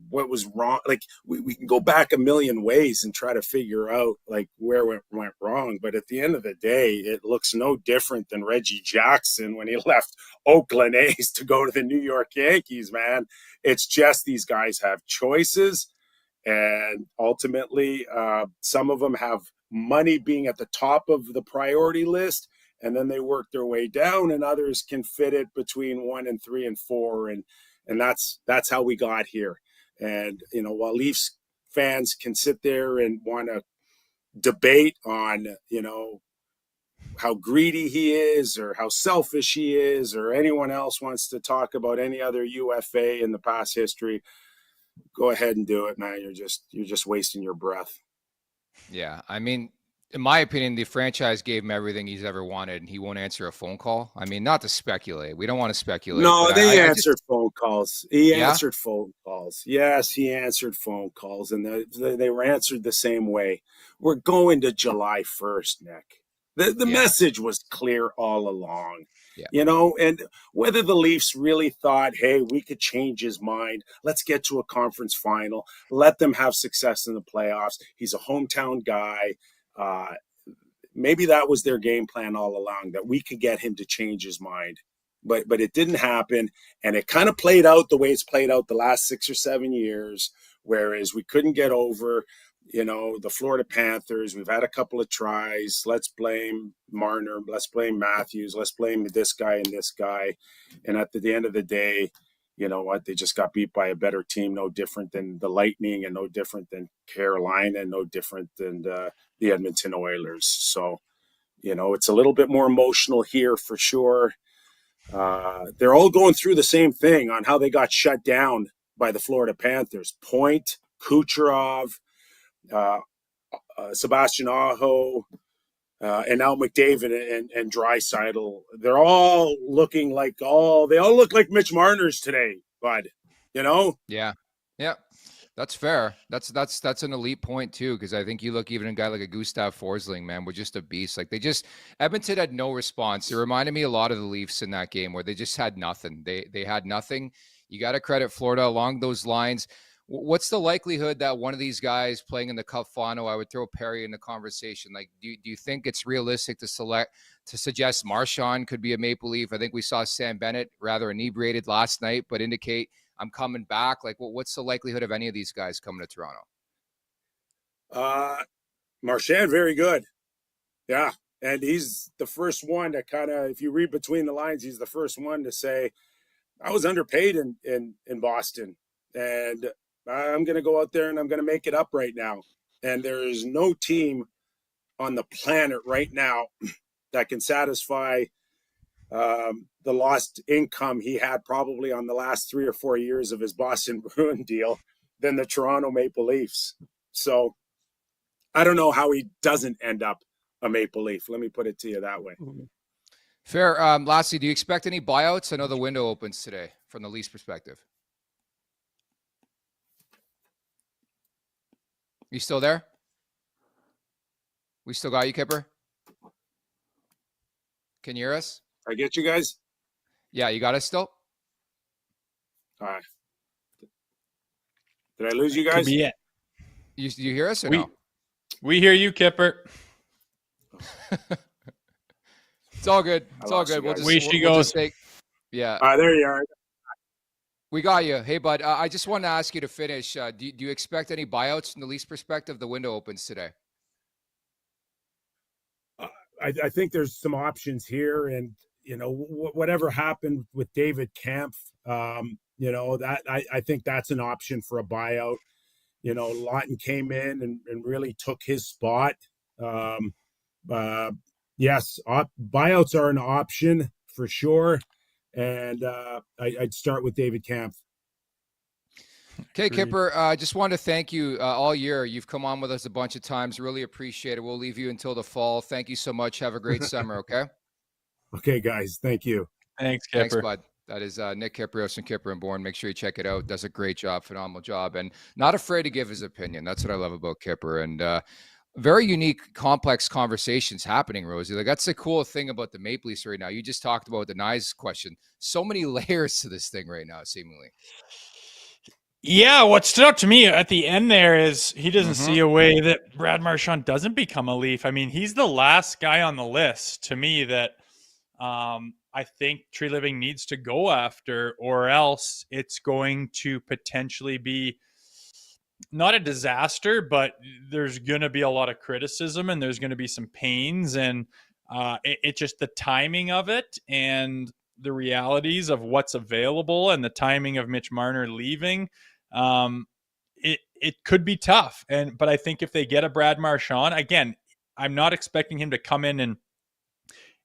what was wrong. Like we can go back a million ways and try to figure out like where it went wrong, but at the end of the day, it looks no different than Reggie Jackson when he left Oakland A's to go to the New York Yankees. Man, it's just these guys have choices, and ultimately some of them have money being at the top of the priority list, and then they work their way down, and others can fit it between 1 and 3 and 4, and that's how we got here. And while Leafs fans can sit there and want to debate on how greedy he is or how selfish he is, or anyone else wants to talk about any other UFA in the past history, go ahead and do it, man. You're just wasting your breath. Yeah, I mean, in my opinion, the franchise gave him everything he's ever wanted, and he won't answer a phone call. I mean, not to speculate. We don't want to speculate. No, they answered phone calls. He answered phone calls. Yes, he answered phone calls, and they were answered the same way. We're going to July 1st, Nick. The message was clear all along. Yeah. You know, and whether the Leafs really thought, hey, we could change his mind, let's get to a conference final, let them have success in the playoffs. He's a hometown guy. Maybe that was their game plan all along, that we could get him to change his mind. But it didn't happen, and it kind of played out the way it's played out the last 6 or 7 years, whereas we couldn't get over, you know, the Florida Panthers. We've had a couple of tries. Let's blame Marner. Let's blame Matthews. Let's blame this guy and this guy. And at the end of the day, you know what? They just got beat by a better team, no different than the Lightning and no different than Carolina and no different than the Edmonton Oilers. So, you know, it's a little bit more emotional here for sure. They're all going through the same thing on how they got shut down by the Florida Panthers. Point, Kucherov, Sebastian Aho, and now McDavid and Draisaitl. They're all looking like they all look like Mitch Marner's today, bud. You know? Yeah. That's fair. That's an elite point too, because I think you look even a guy like a Gustav Forsling, man, was just a beast. Like Edmonton had no response. It reminded me a lot of the Leafs in that game where they just had nothing. They had nothing. You got to credit Florida along those lines. What's the likelihood that one of these guys playing in the Cup final, I would throw Perry in the conversation? Like, do you think it's realistic to suggest Marchand could be a Maple Leaf? I think we saw Sam Bennett rather inebriated last night, but indicate I'm coming back. Like, what's the likelihood of any of these guys coming to Toronto? Marchand, very good. Yeah. And he's the first one to kind of, if you read between the lines, he's the first one to say, I was underpaid in Boston. And I'm going to go out there and I'm going to make it up right now. And there is no team on the planet right now that can satisfy the lost income he had probably on the last 3 or 4 years of his Boston Bruin deal than the Toronto Maple Leafs. So I don't know how he doesn't end up a Maple Leaf. Let me put it to you that way. Fair. Lastly, do you expect any buyouts? I know the window opens today from the Leafs perspective. You still there? We still got you, Kipper? Can you hear us? I get you guys? Yeah, you got us still? All right. Did I lose you guys? Could be it. You hear us or no? We hear you, Kipper. It's all good. It's all good. We'll just take. Yeah. There you are. We got you. Hey, bud, I just wanted to ask you to finish. Do you expect any buyouts from the Leafs perspective? The window opens today. I think there's some options here, and you know whatever happened with David Kampf, you know that I think that's an option for a buyout. You know, Lawton came in and really took his spot. Yes, buyouts are an option for sure, and I'd start with David Kampf. Okay, Kipper, I just wanted to thank you all year. You've come on with us a bunch of times. Really appreciate it. We'll leave you until the fall. Thank you so much. Have a great summer, okay? Okay, guys. Thank you. Thanks, Kipper. Thanks, bud. That is Nick Kypreos from Kipper and Bourne. Make sure you check it out. Does a great job, phenomenal job, and not afraid to give his opinion. That's what I love about Kipper. And very unique, complex conversations happening, Rosie. Like that's the cool thing about the Maple Leafs right now. You just talked about the Nyes question. So many layers to this thing right now, seemingly. Yeah, what stood out to me at the end there is he doesn't see a way that Brad Marchand doesn't become a Leaf. I mean, he's the last guy on the list to me that I think Tree Living needs to go after, or else it's going to potentially be not a disaster, but there's going to be a lot of criticism and there's going to be some pains, and it just the timing of it and the realities of what's available and the timing of Mitch Marner leaving. It could be tough. But I think if they get a Brad Marchand, again, I'm not expecting him to come in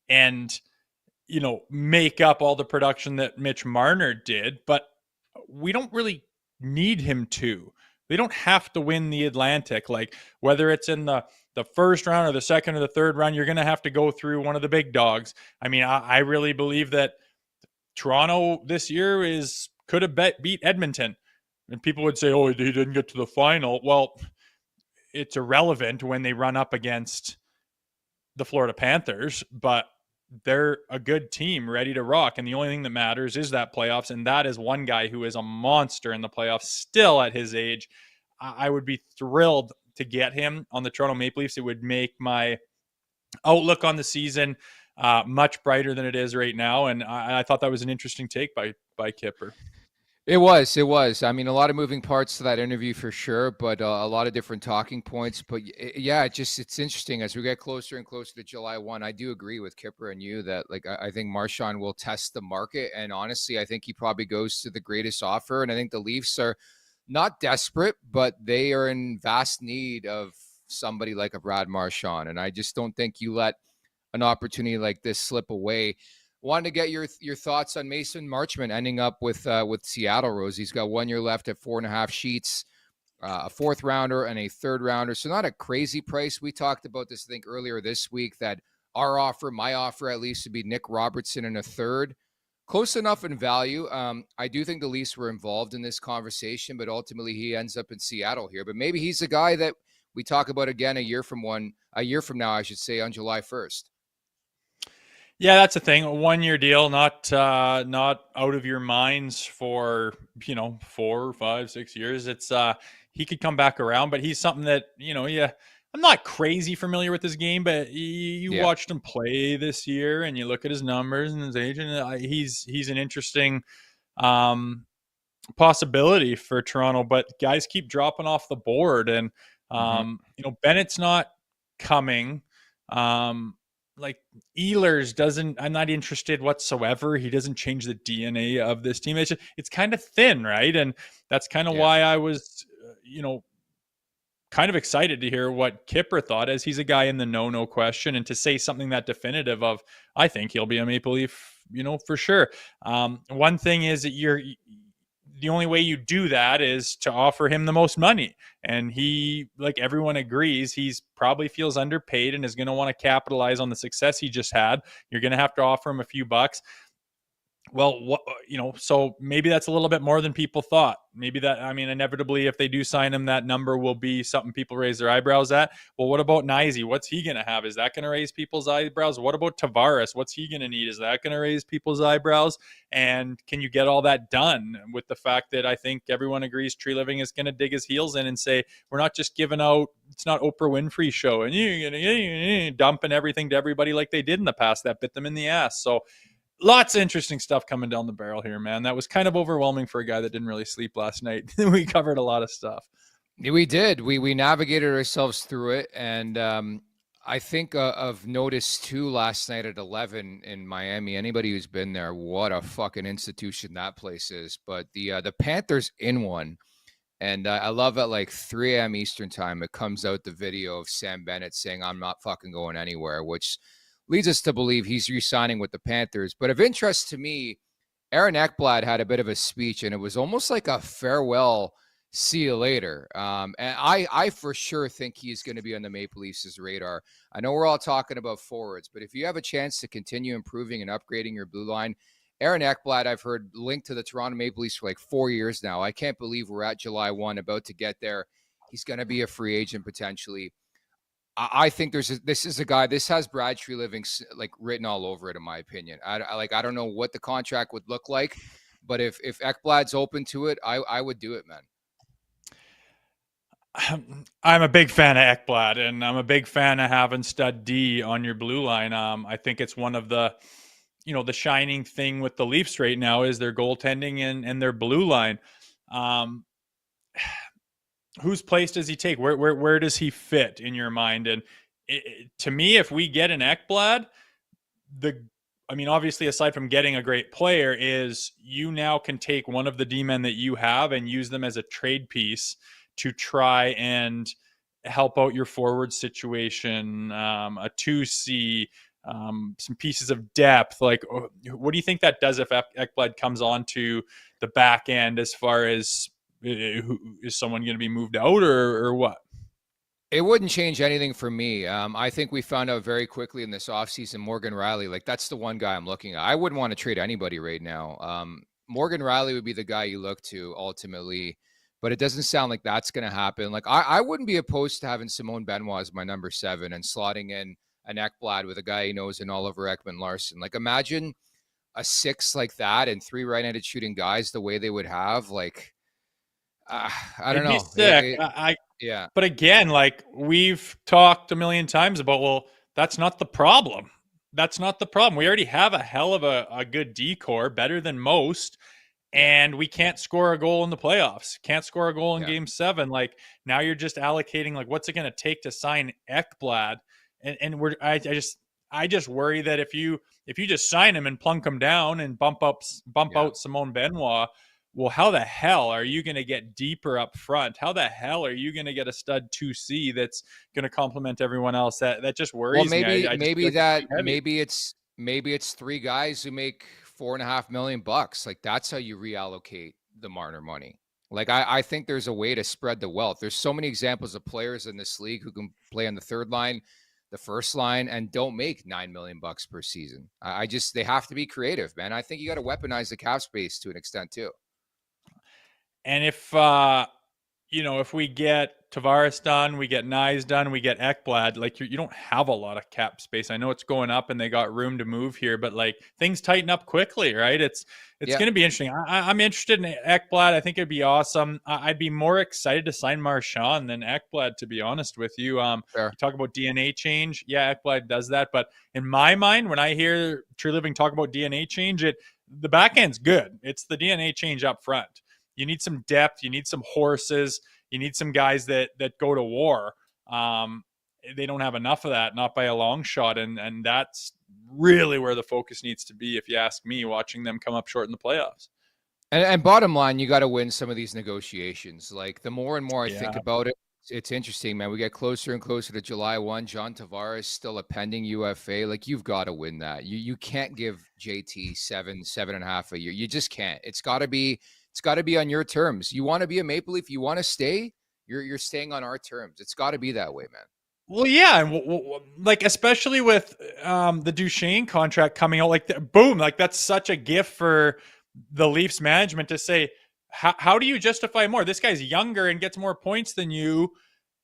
and you know, make up all the production that Mitch Marner did, but we don't really need him to. They don't have to win the Atlantic. Like whether it's in the first round or the second or the third round, you're going to have to go through one of the big dogs. I mean, I really believe that Toronto this year could have beat Edmonton. And people would say, oh, he didn't get to the final. Well, it's irrelevant when they run up against the Florida Panthers, but they're a good team ready to rock. And the only thing that matters is that playoffs. And that is one guy who is a monster in the playoffs still at his age. I would be thrilled to get him on the Toronto Maple Leafs. It would make my outlook on the season much brighter than it is right now. And I thought that was an interesting take by Kipper. It was. I mean, a lot of moving parts to that interview for sure, but a lot of different talking points. But yeah, it's interesting as we get closer and closer to July 1. I do agree with Kipper and you that like I think Marchand will test the market, and honestly, I think he probably goes to the greatest offer. And I think the Leafs are not desperate, but they are in vast need of somebody like a Brad Marchand, and I just don't think you let an opportunity like this slip away. Wanted to get your thoughts on Mason Marchment ending up with Seattle, Rose. He's got 1 year left at 4.5 sheets, a 4th rounder and a 3rd rounder. So not a crazy price. We talked about this, I think, earlier this week that our offer, my offer at least, would be Nick Robertson and a 3rd. Close enough in value. I do think the Leafs were involved in this conversation, but ultimately he ends up in Seattle here. But maybe he's a guy that we talk about again a year from now, I should say, on July 1st. Yeah, that's the thing. A 1-year deal, not out of your minds for 4, 5, 6 years. It's he could come back around, but he's something that I'm not crazy familiar with his game, but you watched him play this year, and you look at his numbers and his age, and he's an interesting possibility for Toronto. But guys keep dropping off the board, and Bennett's not coming. Like Ehlers I'm not interested whatsoever. He doesn't change the DNA of this team. It's kind of thin, right? And that's kind of why I was, kind of excited to hear what Kipper thought, as he's a guy in the no question, and to say something that definitive of, I think he'll be a Maple Leaf, for sure. One thing is that the only way you do that is to offer him the most money. And he, like everyone agrees, he's probably feels underpaid and is going to want to capitalize on the success he just had. You're going to have to offer him a few bucks. Well, so maybe that's a little bit more than people thought. Maybe inevitably, if they do sign him, that number will be something people raise their eyebrows at. Well, what about Nyzy? What's he going to have? Is that going to raise people's eyebrows? What about Tavares? What's he going to need? Is that going to raise people's eyebrows? And can you get all that done with the fact that I think everyone agrees Tree Living is going to dig his heels in and say, we're not just giving out, it's not Oprah Winfrey show, and you're dumping everything to everybody like they did in the past. That bit them in the ass. So lots of interesting stuff coming down the barrel here, man. That was kind of overwhelming for a guy that didn't really sleep last night. We covered a lot of stuff. We did. We navigated ourselves through it. And I think of notice too last night at 11 in Miami. Anybody who's been there, what a fucking institution that place is. But the Panthers in one. And I love at like 3 a.m. Eastern time, it comes out the video of Sam Bennett saying, I'm not fucking going anywhere, which leads us to believe he's re-signing with the Panthers. But of interest to me, Aaron Ekblad had a bit of a speech, and it was almost like a farewell, see you later. And I for sure think he's going to be on the Maple Leafs' radar. I know we're all talking about forwards, but if you have a chance to continue improving and upgrading your blue line, Aaron Ekblad, I've heard linked to the Toronto Maple Leafs for like 4 years now. I can't believe we're at July 1, about to get there. He's going to be a free agent potentially. I think this is a guy, this has Brad Tree Living like written all over it, in my opinion. I don't know what the contract would look like, but if Ekblad's open to it, I would do it, man. I'm a big fan of Ekblad, and I'm a big fan of having Stud D on your blue line. I think it's one of the, the shining thing with the Leafs right now is their goaltending and their blue line. Whose place does he take? Where does he fit in your mind? And to me, if we get an Ekblad, obviously, aside from getting a great player, is you now can take one of the D-men that you have and use them as a trade piece to try and help out your forward situation, a 2C, some pieces of depth. Like, what do you think that does if Ekblad comes onto the back end as far as is someone going to be moved out or what? It wouldn't change anything for me. I think we found out very quickly in this offseason, Morgan Rielly, like that's the one guy I'm looking at. I wouldn't want to trade anybody right now. Morgan Rielly would be the guy you look to ultimately, but it doesn't sound like that's going to happen. Like I wouldn't be opposed to having Simone Benoit as my number 7 and slotting in an Ekblad with a guy he knows in Oliver Ekman-Larsson. Like, imagine a 6 like that and 3 right-handed shooting guys the way they would have. Like, I don't know. It'd be sick. Yeah. But again, like we've talked a million times about, well, that's not the problem. That's not the problem. We already have a hell of a good decor, better than most, and we can't score a goal in the playoffs. Can't score a goal in Game 7. Like, now you're just allocating, like, what's it going to take to sign Ekblad? And I just worry that if you just sign him and plunk him down and bump out Simone Benoit, well, how the hell are you going to get deeper up front? How the hell are you going to get a stud 2C that's going to complement everyone else? That just worries me. Maybe it's 3 guys who make $4.5 million. Like, that's how you reallocate the Marner money. Like, I think there's a way to spread the wealth. There's so many examples of players in this league who can play on the third line, the first line, and don't make $9 million per season. They have to be creative, man. I think you got to weaponize the cap space to an extent too. And if we get Tavares done, we get Nyes done, we get Ekblad, like you don't have a lot of cap space. I know it's going up and they got room to move here, but like things tighten up quickly, right? It's going to be interesting. I'm interested in Ekblad. I think it'd be awesome. I'd be more excited to sign Marchand than Ekblad, to be honest with you. Fair. You talk about DNA change. Yeah, Ekblad does that. But in my mind, when I hear True Living talk about DNA change, the back end's good. It's the DNA change up front. You need some depth. You need some horses. You need some guys that go to war. They don't have enough of that, not by a long shot. And that's really where the focus needs to be, if you ask me, watching them come up short in the playoffs. And bottom line, you got to win some of these negotiations. Like, the more and more I think about it, it's interesting, man. We get closer and closer to July 1. John Tavares still a pending UFA. Like, you've got to win that. You can't give JT 7.5 a year. You just can't. It's got to be on your terms. You want to be a Maple Leaf, you want to stay, you're staying on our terms. It's got to be that way, man. Well, yeah, and like especially with the Duchesne contract coming out, like boom, like that's such a gift for the Leafs management to say, how do you justify more? This guy's younger and gets more points than you,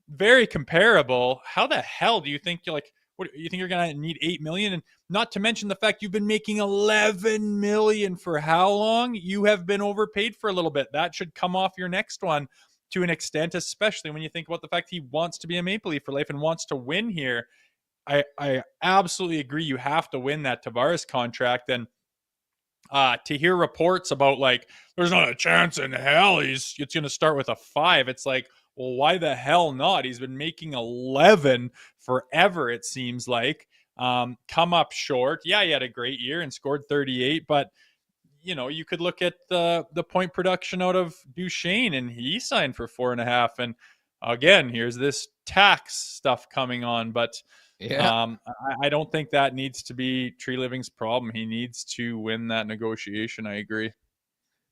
very comparable. How the hell do you think what you think you're gonna need $8 million? And not to mention the fact you've been making $11 million for how long? You have been overpaid for a little bit. That should come off your next one to an extent, especially when you think about the fact he wants to be a Maple Leaf for life and wants to win here. I absolutely agree. You have to win that Tavares contract. And to hear reports about like, there's not a chance in hell it's going to start with a 5. It's like, well, why the hell not? He's been making 11 forever, it seems like. Come up short. Yeah, he had a great year and scored 38, but you could look at the point production out of Duchesne, and he signed for 4.5. And again, here's this tax stuff coming on, but I don't think that needs to be Tree Living's problem. He needs to win that negotiation. I agree.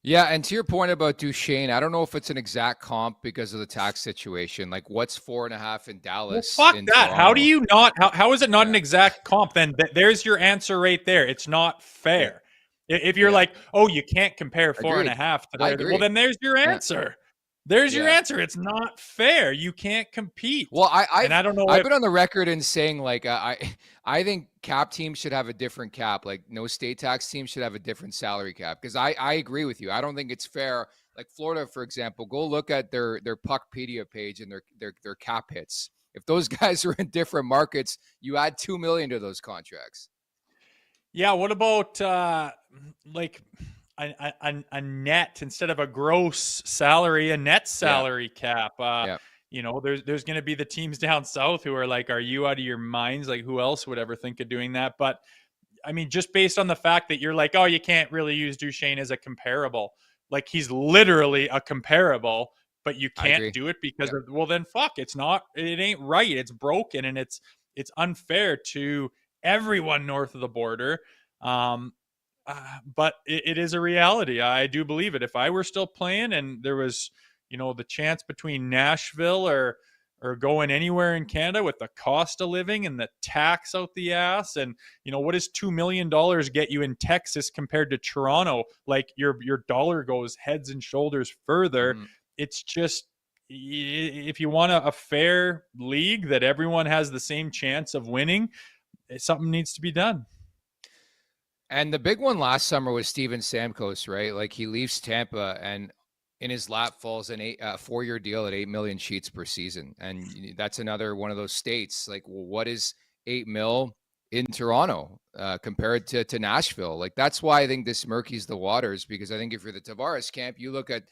Yeah, and to your point about Duchesne, I don't know if it's an exact comp because of the tax situation. Like, what's 4.5 in Dallas? Well, fuck that. Toronto? How do you not? How is it not an exact comp? Then there's your answer right there. It's not fair. If you're like, oh, you can't compare 4.5 to there, well, then there's your answer. There's your answer. It's not fair. You can't compete. Well, I don't know. I've been on the record in saying, like, I think cap teams should have a different cap. Like, no state tax teams should have a different salary cap. Because I agree with you. I don't think it's fair. Like Florida, for example, go look at their Puckpedia page and their cap hits. If those guys are in different markets, you add $2 million to those contracts. Yeah. What about like a net instead of a gross salary, a net salary cap? There's going to be the teams down south who are like, are you out of your minds? Like, who else would ever think of doing that? But I mean, just based on the fact that you're like, oh, you can't really use Duchesne as a comparable. Like, he's literally a comparable, but you can't do it because of, well, then fuck, it ain't right. It's broken, and it's unfair to everyone north of the border. But it is a reality. I do believe it. If I were still playing and there was, the chance between Nashville or going anywhere in Canada with the cost of living and the tax out the ass, and what does $2 million get you in Texas compared to Toronto? Like, your dollar goes heads and shoulders further. It's just, if you want a fair league that everyone has the same chance of winning, something needs to be done. And the big one last summer was Steven Stamkos, right? Like he leaves Tampa and in his lap falls an 4-year deal at 8 million sheets per season. And that's another one of those states. Like, well, what is 8 mil in Toronto compared to Nashville? Like, that's why I think this murkies the waters, because I think if you're the Tavares camp, you look at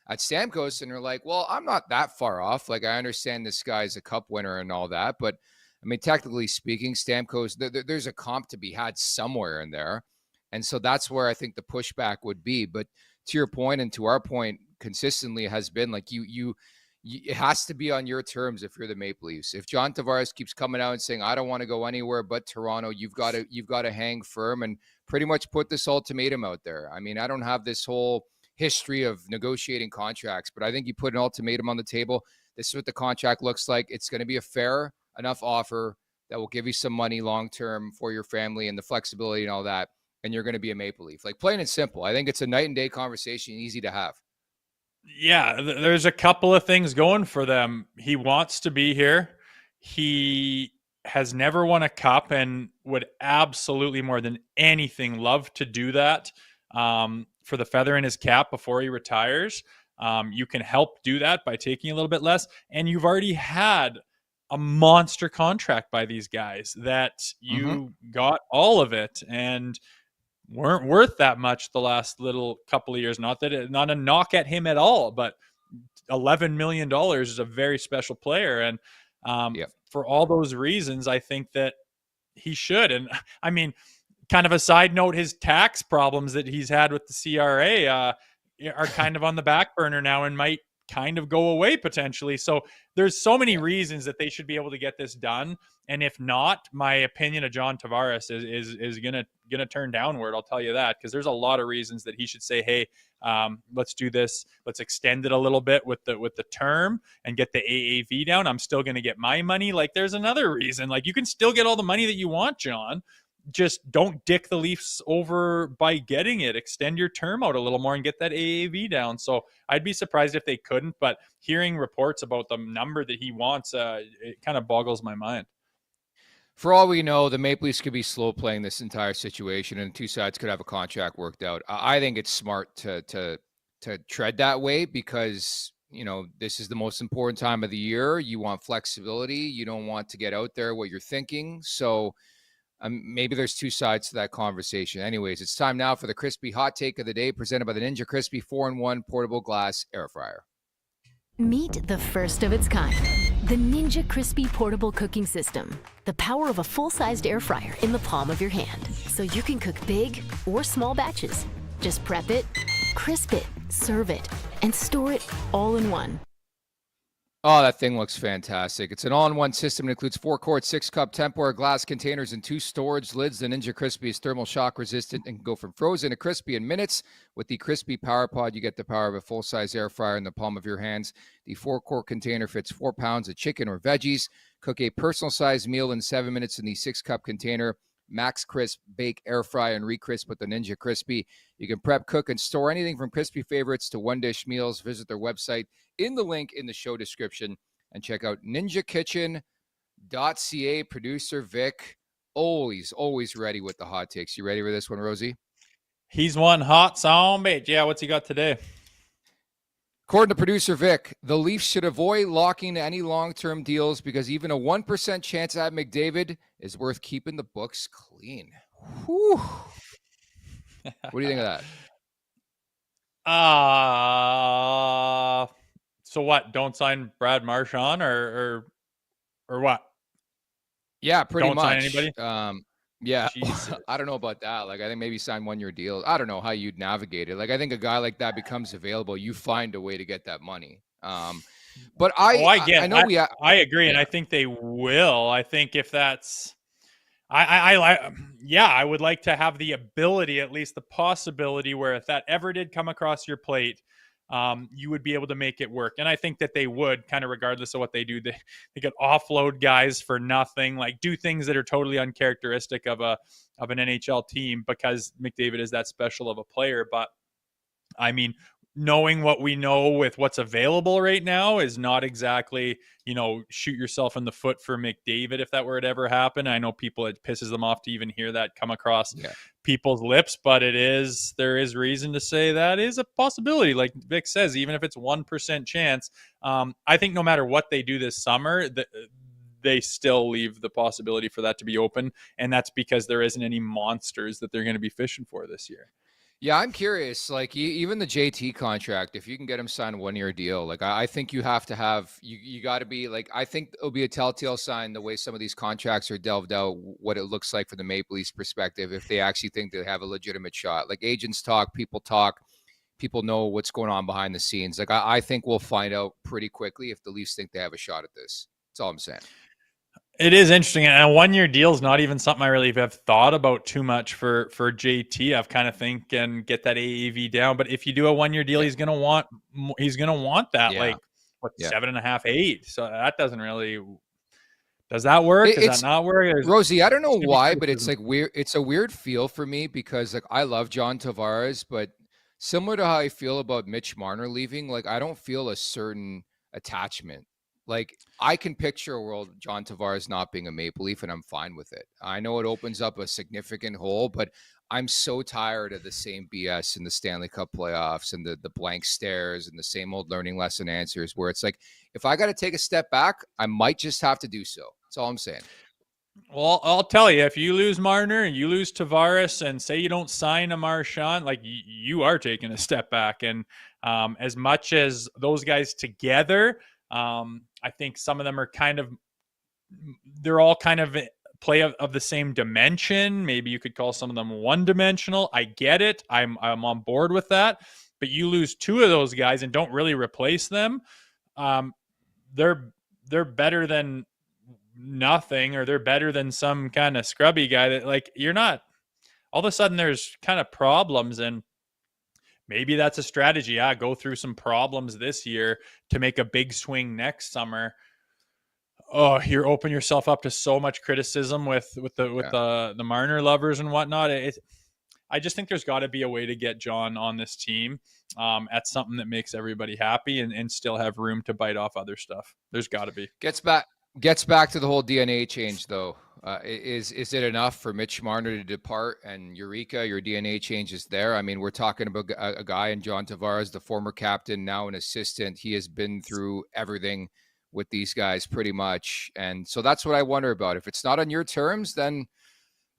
Stamkos and you're like, well, I'm not that far off. Like, I understand this guy's a cup winner and all that, but I mean, technically speaking, Stamkos, there's a comp to be had somewhere in there. And so that's where I think the pushback would be. But to your point and to our point, consistently has been like you it has to be on your terms if you're the Maple Leafs. If John Tavares keeps coming out and saying, I don't want to go anywhere but Toronto, you've got to hang firm and pretty much put this ultimatum out there. I mean, I don't have this whole history of negotiating contracts, but I think you put an ultimatum on the table. This is what the contract looks like. It's going to be a fair enough offer that will give you some money long-term for your family and the flexibility and all that. And you're going to be a Maple Leaf. Like, plain and simple. I think it's a night and day conversation, easy to have. Yeah, there's a couple of things going for them. He wants to be here. He has never won a cup and would absolutely, more than anything, love to do that for the feather in his cap before he retires. You can help do that by taking a little bit less. And you've already had a monster contract by these guys that you got all of it and weren't worth that much the last little couple of years. Not a knock at him at all, but $11 million is a very special player. And for all those reasons, I think that he should. And I mean, kind of a side note, his tax problems that he's had with the CRA are kind of on the back burner now and might kind of go away potentially. So there's so many reasons that they should be able to get this done. And if not, my opinion of John Tavares is gonna turn downward. I'll tell you that, because there's a lot of reasons that he should say, hey, let's do this. Let's extend it a little bit with the term and get the AAV down. I'm still gonna get my money. Like, there's another reason. Like, you can still get all the money that you want, John. Just don't dick the Leafs over by getting it. Extend your term out a little more and get that AAV down. So I'd be surprised if they couldn't, but hearing reports about the number that he wants, it kind of boggles my mind. For all we know, the Maple Leafs could be slow playing this entire situation and two sides could have a contract worked out. I think it's smart to tread that way because, you know, this is the most important time of the year. You want flexibility. You don't want to get out there what you're thinking. So maybe there's two sides to that conversation. Anyways, it's time now for the crispy hot take of the day, presented by the Ninja Crispy 4-in-1 portable glass air fryer. Meet the first of its kind, the Ninja Crispy portable cooking system. The power of a full-sized air fryer in the palm of your hand, so you can cook big or small batches. Just prep it, crisp it, serve it, and store it all in one. Oh, that thing looks fantastic. It's an all-in-one system. It includes 4-quart, 6-cup Tupperware glass containers and 2 storage lids. The Ninja Crispy is thermal shock resistant and can go from frozen to crispy in minutes. With the Crispy Power Pod, you get the power of a full-size air fryer in the palm of your hands. The 4-quart container fits 4 pounds of chicken or veggies. Cook a personal-sized meal in 7 minutes in the 6-cup container. Max Crisp, bake, air fry, and re-crisp with the Ninja Crispy. You can prep, cook, and store anything from crispy favorites to one-dish meals. Visit their website in the link in the show description and check out ninjakitchen.ca. Producer Vic, always ready with the hot takes. You ready for this one, Rosie? He's one hot zombie. Yeah, what's he got today? According to producer Vic, the Leafs should avoid locking any long-term deals because even a 1% chance at McDavid is worth keeping the books clean. Whew. What do you think of that? So what? Don't sign Brad Marchand or what? Yeah, pretty much. Don't sign anybody? Yeah, I don't know about that. Like, I think maybe sign 1-year deals. I don't know how you'd navigate it. Like, I think a guy like that becomes available, you find a way to get that money. But I agree, yeah. And I think they will. I think if that's, I would like to have the ability, at least the possibility, where if that ever did come across your plate, you would be able to make it work. And I think that they would, kind of regardless of what they do. They could offload guys for nothing, like do things that are totally uncharacteristic of an NHL team because McDavid is that special of a player. But I mean, knowing what we know with what's available right now is not exactly, shoot yourself in the foot for McDavid if that were to ever happen. I know it pisses them off to even hear that come across people's lips, but there is reason to say that is a possibility. Like Vic says, even if it's 1% chance, I think no matter what they do this summer, they still leave the possibility for that to be open. And that's because there isn't any monsters that they're going to be fishing for this year. Yeah, I'm curious. Like even the JT contract, if you can get him signed a 1-year deal, like I think you have to have you got to be like, I think it'll be a telltale sign the way some of these contracts are delved out, what it looks like for the Maple Leafs perspective, if they actually think they have a legitimate shot. Like agents talk, people know what's going on behind the scenes. Like I think we'll find out pretty quickly if the Leafs think they have a shot at this. That's all I'm saying. It is interesting, and a 1-year deal is not even something I really have thought about too much for JT. I've kind of think and get that AAV down, but if you do a 1-year deal, he's gonna want that 7.5, 8. So that doesn't really. Does that work? Does that not work? Rosie, I don't know why, but it's like weird. It's a weird feel for me because like I love John Tavares, but similar to how I feel about Mitch Marner leaving, like I don't feel a certain attachment. Like I can picture a world of John Tavares not being a Maple Leaf, and I'm fine with it. I know it opens up a significant hole, but I'm so tired of the same BS in the Stanley Cup playoffs and the blank stares and the same old learning lesson answers where it's like, if I got to take a step back, I might just have to do so. That's all I'm saying. Well, I'll tell you, if you lose Marner and you lose Tavares and say you don't sign a Marchand, like you are taking a step back. And as much as those guys together, I think some of them are they're all kind of play of the same dimension. Maybe you could call some of them one-dimensional. I get it. I'm on board with that. But you lose two of those guys and don't really replace them. They're better than nothing, or they're better than some kind of scrubby guy that like you're not. All of a sudden, there's kind of problems, and maybe that's a strategy. Go through some problems this year to make a big swing next summer. Oh, you're open yourself up to so much criticism with the Marner lovers and whatnot. I just think there's got to be a way to get John on this team at something that makes everybody happy and still have room to bite off other stuff. There's got to be. Gets back to the whole DNA change, though. Is it enough for Mitch Marner to depart and Eureka, your DNA change is there? I mean, we're talking about a guy in John Tavares, the former captain, now an assistant. He has been through everything with these guys pretty much. And so that's what I wonder about. If it's not on your terms, then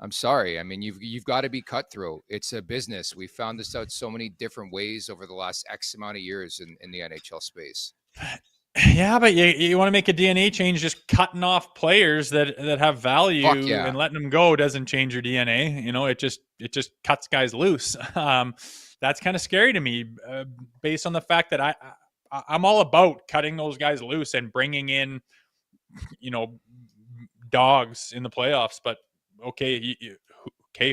I'm sorry. I mean, you've got to be cutthroat. It's a business. We found this out so many different ways over the last X amount of years in the NHL space. Yeah, but you want to make a DNA change, just cutting off players that have value and letting them go doesn't change your DNA. It just cuts guys loose. That's kind of scary to me, based on the fact that I'm all about cutting those guys loose and bringing in, dogs in the playoffs. But okay,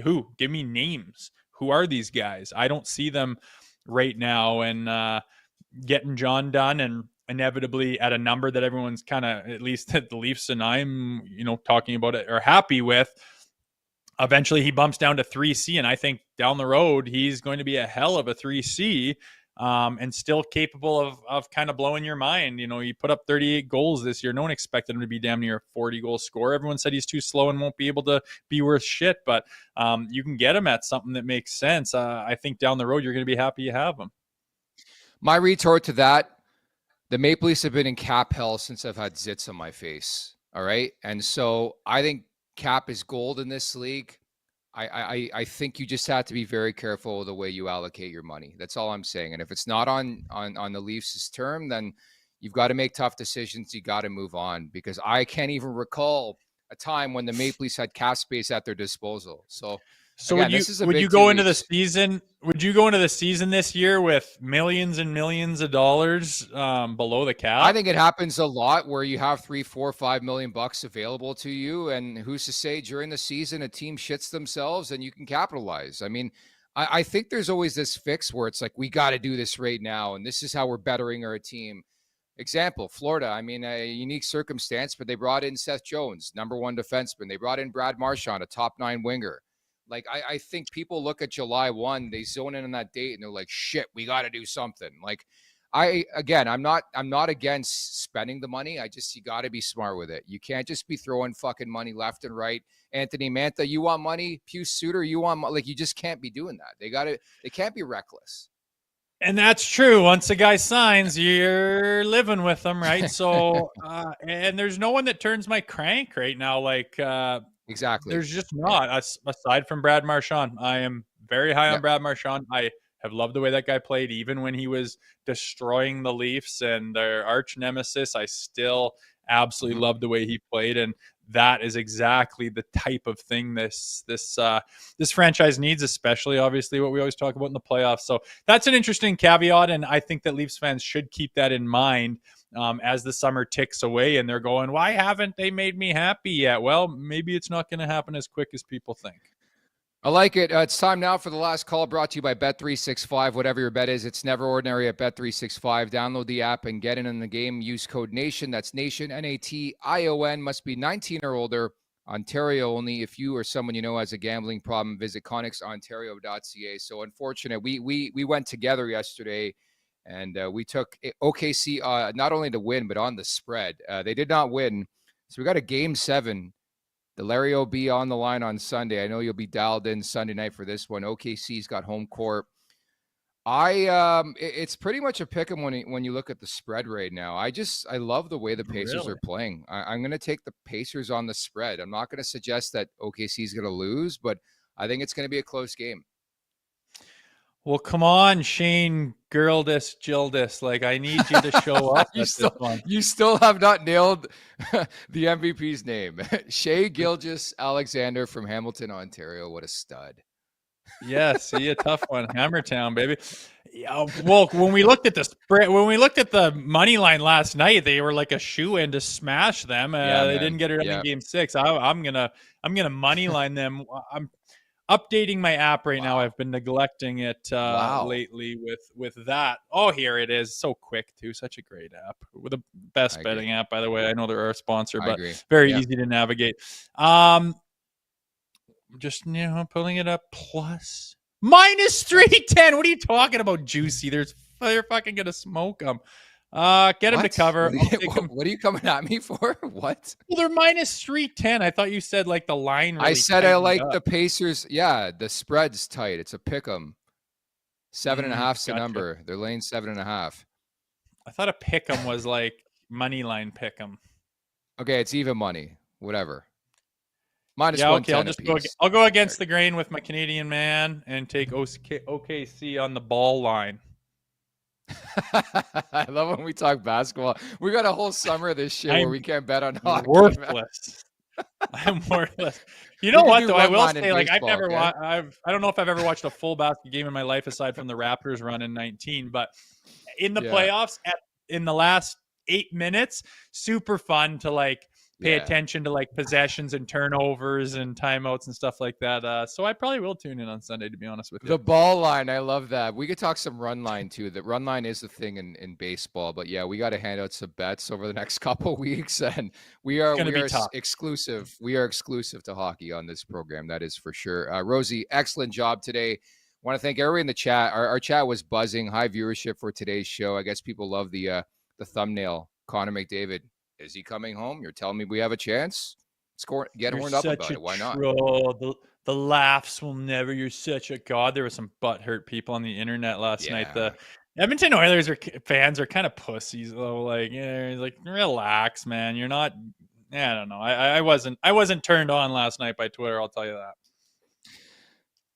who? Give me names. Who are these guys? I don't see them right now. And getting John done and inevitably at a number that everyone's kind of, at least the Leafs and I'm, talking about it, are happy with. Eventually he bumps down to 3C, and I think down the road he's going to be a hell of a 3C, and still capable of kind of blowing your mind. He put up 38 goals this year. No one expected him to be damn near a 40-goal scorer. Everyone said he's too slow and won't be able to be worth shit, but you can get him at something that makes sense. I think down the road you're going to be happy you have him. My retort to that, the Maple Leafs have been in cap hell since I've had zits on my face. All right. And so I think cap is gold in this league. I think you just have to be very careful with the way you allocate your money. That's all I'm saying. And if it's not on the Leafs' term, then you've got to make tough decisions. You got to move on, because I can't even recall a time when the Maple Leafs had cap space at their disposal. So again, would you go into the season this year with millions and millions of dollars below the cap? I think it happens a lot where you have $3, $4, $5 million available to you, and who's to say during the season a team shits themselves and you can capitalize. I mean, I think there's always this fix where it's like, we got to do this right now, and this is how we're bettering our team. Example, Florida. I mean, a unique circumstance, but they brought in Seth Jones, number one defenseman. They brought in Brad Marchand, a top 9 winger. Like, I think people look at July 1, they zone in on that date, and they're like, shit, we got to do something. Like, I'm not against spending the money. You got to be smart with it. You can't just be throwing fucking money left and right. Anthony Mantha, you want money? Pius Suter, you want like, you just can't be doing that. They can't be reckless. And that's true. Once a guy signs, you're living with them, right? So, and there's no one that turns my crank right now. Like, exactly. There's just not. Aside from Brad Marchand, I am very high on Brad Marchand. I have loved the way that guy played, even when he was destroying the Leafs and their arch nemesis. I still absolutely love the way he played, and that is exactly the type of thing this franchise needs, especially obviously what we always talk about in the playoffs. So that's an interesting caveat, and I think that Leafs fans should keep that in mind as the summer ticks away and they're going, why haven't they made me happy yet? Well, maybe it's not going to happen as quick as people think. I like it. It's time now for the last call, brought to you by Bet365. Whatever your bet is, it's never ordinary at Bet365. Download the app and get in the game. Use code NATION. That's NATION, NATION. Must be 19 or older. Ontario only. If you or someone you know has a gambling problem, visit connexontario.ca. So unfortunate. We went together yesterday, and we took OKC not only to win, but on the spread. They did not win. So we got a Game 7. The Larry O.B. on the line on Sunday. I know you'll be dialed in Sunday night for this one. OKC's got home court. It's pretty much a pick 'em when you look at the spread right now. I love the way the Pacers are playing. I'm going to take the Pacers on the spread. I'm not going to suggest that OKC's going to lose, but I think it's going to be a close game. Well, come on, Shane Gildis. Like, I need you to show up. You still have not nailed the MVP's name. Shea Gilgeous-Alexander from Hamilton, Ontario. What a stud. Yeah, see, a tough one. Hammertown, baby. Yeah, well, when we looked at the money line last night, they were like a shoe-in to smash them. They didn't get it up in Game 6. I'm gonna money line them. I'm updating my app right now. I've been neglecting it lately with that. Oh, here it is. So quick too. Such a great app. With the best betting app, by the way. I know they're our sponsor, but very easy to navigate. Just pulling it up. Plus -310. What are you talking about, Juicy? They're fucking gonna smoke them. Get him to cover. What are you coming at me for? What? Well, they're -310. I thought you said like the line. Really I said I like the Pacers. Yeah, the spread's tight. It's a pick 'em. 7.5's the number. They're laying 7.5. I thought a pick 'em was like money line pick 'em. Okay, it's even money. Whatever. -110. I'll go against the grain with my Canadian man and take OKC on the ball line. I love when we talk basketball. We got a whole summer of this shit where we can't bet on hockey. Worthless. I'm worthless. You know what though? I will say, like, I don't know if I've ever watched a full basketball game in my life aside from the Raptors run in 19, but in the playoffs in the last 8 minutes, super fun to like pay attention to like possessions and turnovers and timeouts and stuff like that. So I probably will tune in on Sunday, to be honest with you. The ball line, I love that. We could talk some run line too. The run line is the thing in baseball, but yeah, we got to hand out some bets over the next couple weeks, and we are exclusive. We are exclusive to hockey on this program. That is for sure. Rosie, excellent job today. Want to thank everyone in the chat. Our chat was buzzing. High viewership for today's show. I guess people love the thumbnail. Connor McDavid. Is he coming home? You're telling me we have a chance? Get horned up about it. Why not? The laughs will never. You're such a god. There were some butthurt people on the internet last night. The Edmonton Oilers fans are kind of pussies though. Like, he's like, relax, man. You're not. I don't know. I wasn't turned on last night by Twitter. I'll tell you that.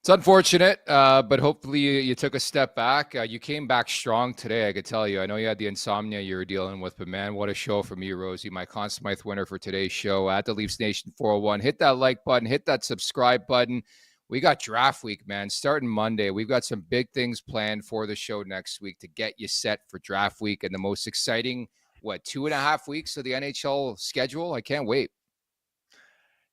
It's unfortunate, but hopefully you took a step back. You came back strong today, I could tell you. I know you had the insomnia you were dealing with, but man, what a show from you, Rosie. My Conn Smythe winner for today's show at the Leafs Nation 401. Hit that like button, hit that subscribe button. We got draft week, man, starting Monday. We've got some big things planned for the show next week to get you set for draft week and the most exciting, 2.5 weeks of the NHL schedule? I can't wait.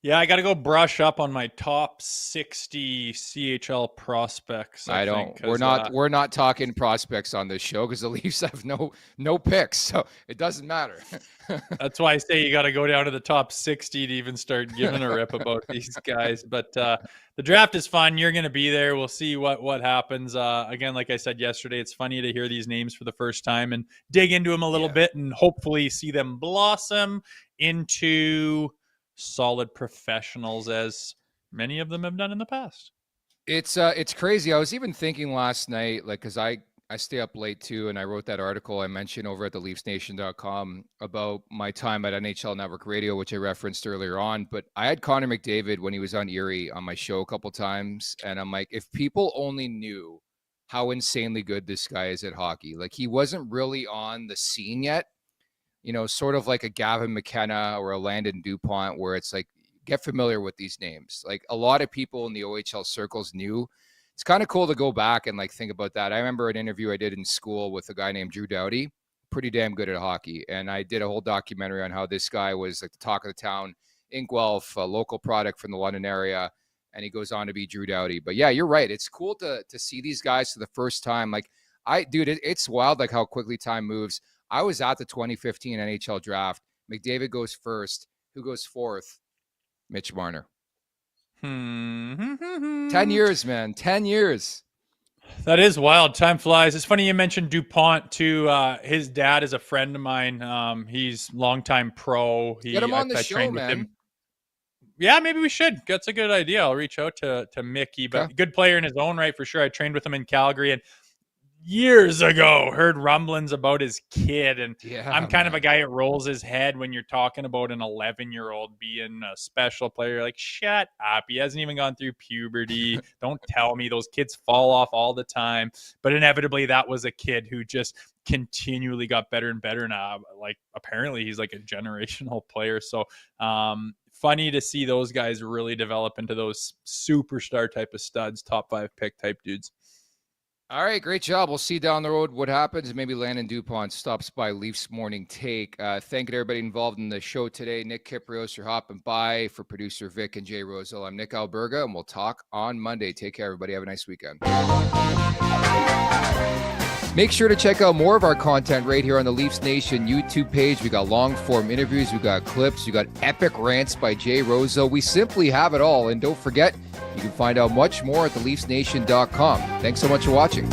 Yeah, I got to go brush up on my top 60 CHL prospects. We're not talking prospects on this show because the Leafs have no picks, so it doesn't matter. That's why I say you got to go down to the top 60 to even start giving a rip about these guys. But the draft is fun. You're going to be there. We'll see what happens. Again, like I said yesterday, it's funny to hear these names for the first time and dig into them a little bit and hopefully see them blossom into solid professionals, as many of them have done in the past. It's crazy. I was even thinking last night, like, because I stay up late too, and I wrote that article I mentioned over at the LeafsNation.com about my time at NHL Network Radio, which I referenced earlier on. But I had Connor McDavid when he was on Erie on my show a couple times, and I'm like, if people only knew how insanely good this guy is at hockey. Like, he wasn't really on the scene yet. You know, sort of like a Gavin McKenna or a Landon DuPont, where it's like, get familiar with these names. Like, a lot of people in the OHL circles knew. It's kind of cool to go back and like think about that. I remember an interview I did in school with a guy named Drew Doughty, pretty damn good at hockey. And I did a whole documentary on how this guy was like the talk of the town in Guelph, a local product from the London area. And he goes on to be Drew Doughty. But yeah, you're right. It's cool to see these guys for the first time. Like, it's wild, like how quickly time moves. I was at the 2015 NHL draft. McDavid goes first. Who goes fourth? Mitch Marner. 10 years, man. 10 years. That is wild. Time flies. It's funny you mentioned DuPont too. His dad is a friend of mine. He's longtime pro. Get him on the show, man. Yeah, maybe we should. That's a good idea. I'll reach out to Mickey, but good player in his own right for sure. I trained with him in Calgary and years ago heard rumblings about his kid, and I'm kind of a guy that rolls his head when you're talking about an 11-year-old being a special player. Like, shut up, he hasn't even gone through puberty. Don't tell me. Those kids fall off all the time. But inevitably that was a kid who just continually got better and better. Now, like, apparently he's like a generational player. So funny to see those guys really develop into those superstar type of studs, top 5 pick type dudes. All right, great job. We'll see down the road what happens. Maybe Landon DuPont stops by Leafs Morning Take. Thank you to everybody involved in the show today. Nick Kypreos for hopping by. For producer Vic and Jay Rosehill, I'm Nick Alberga, and we'll talk on Monday. Take care, everybody. Have a nice weekend. Make sure to check out more of our content right here on the Leafs Nation YouTube page. We got long-form interviews. We got clips. We got epic rants by Jay Rosehill. We simply have it all. And don't forget, you can find out much more at theleafsnation.com. Thanks so much for watching.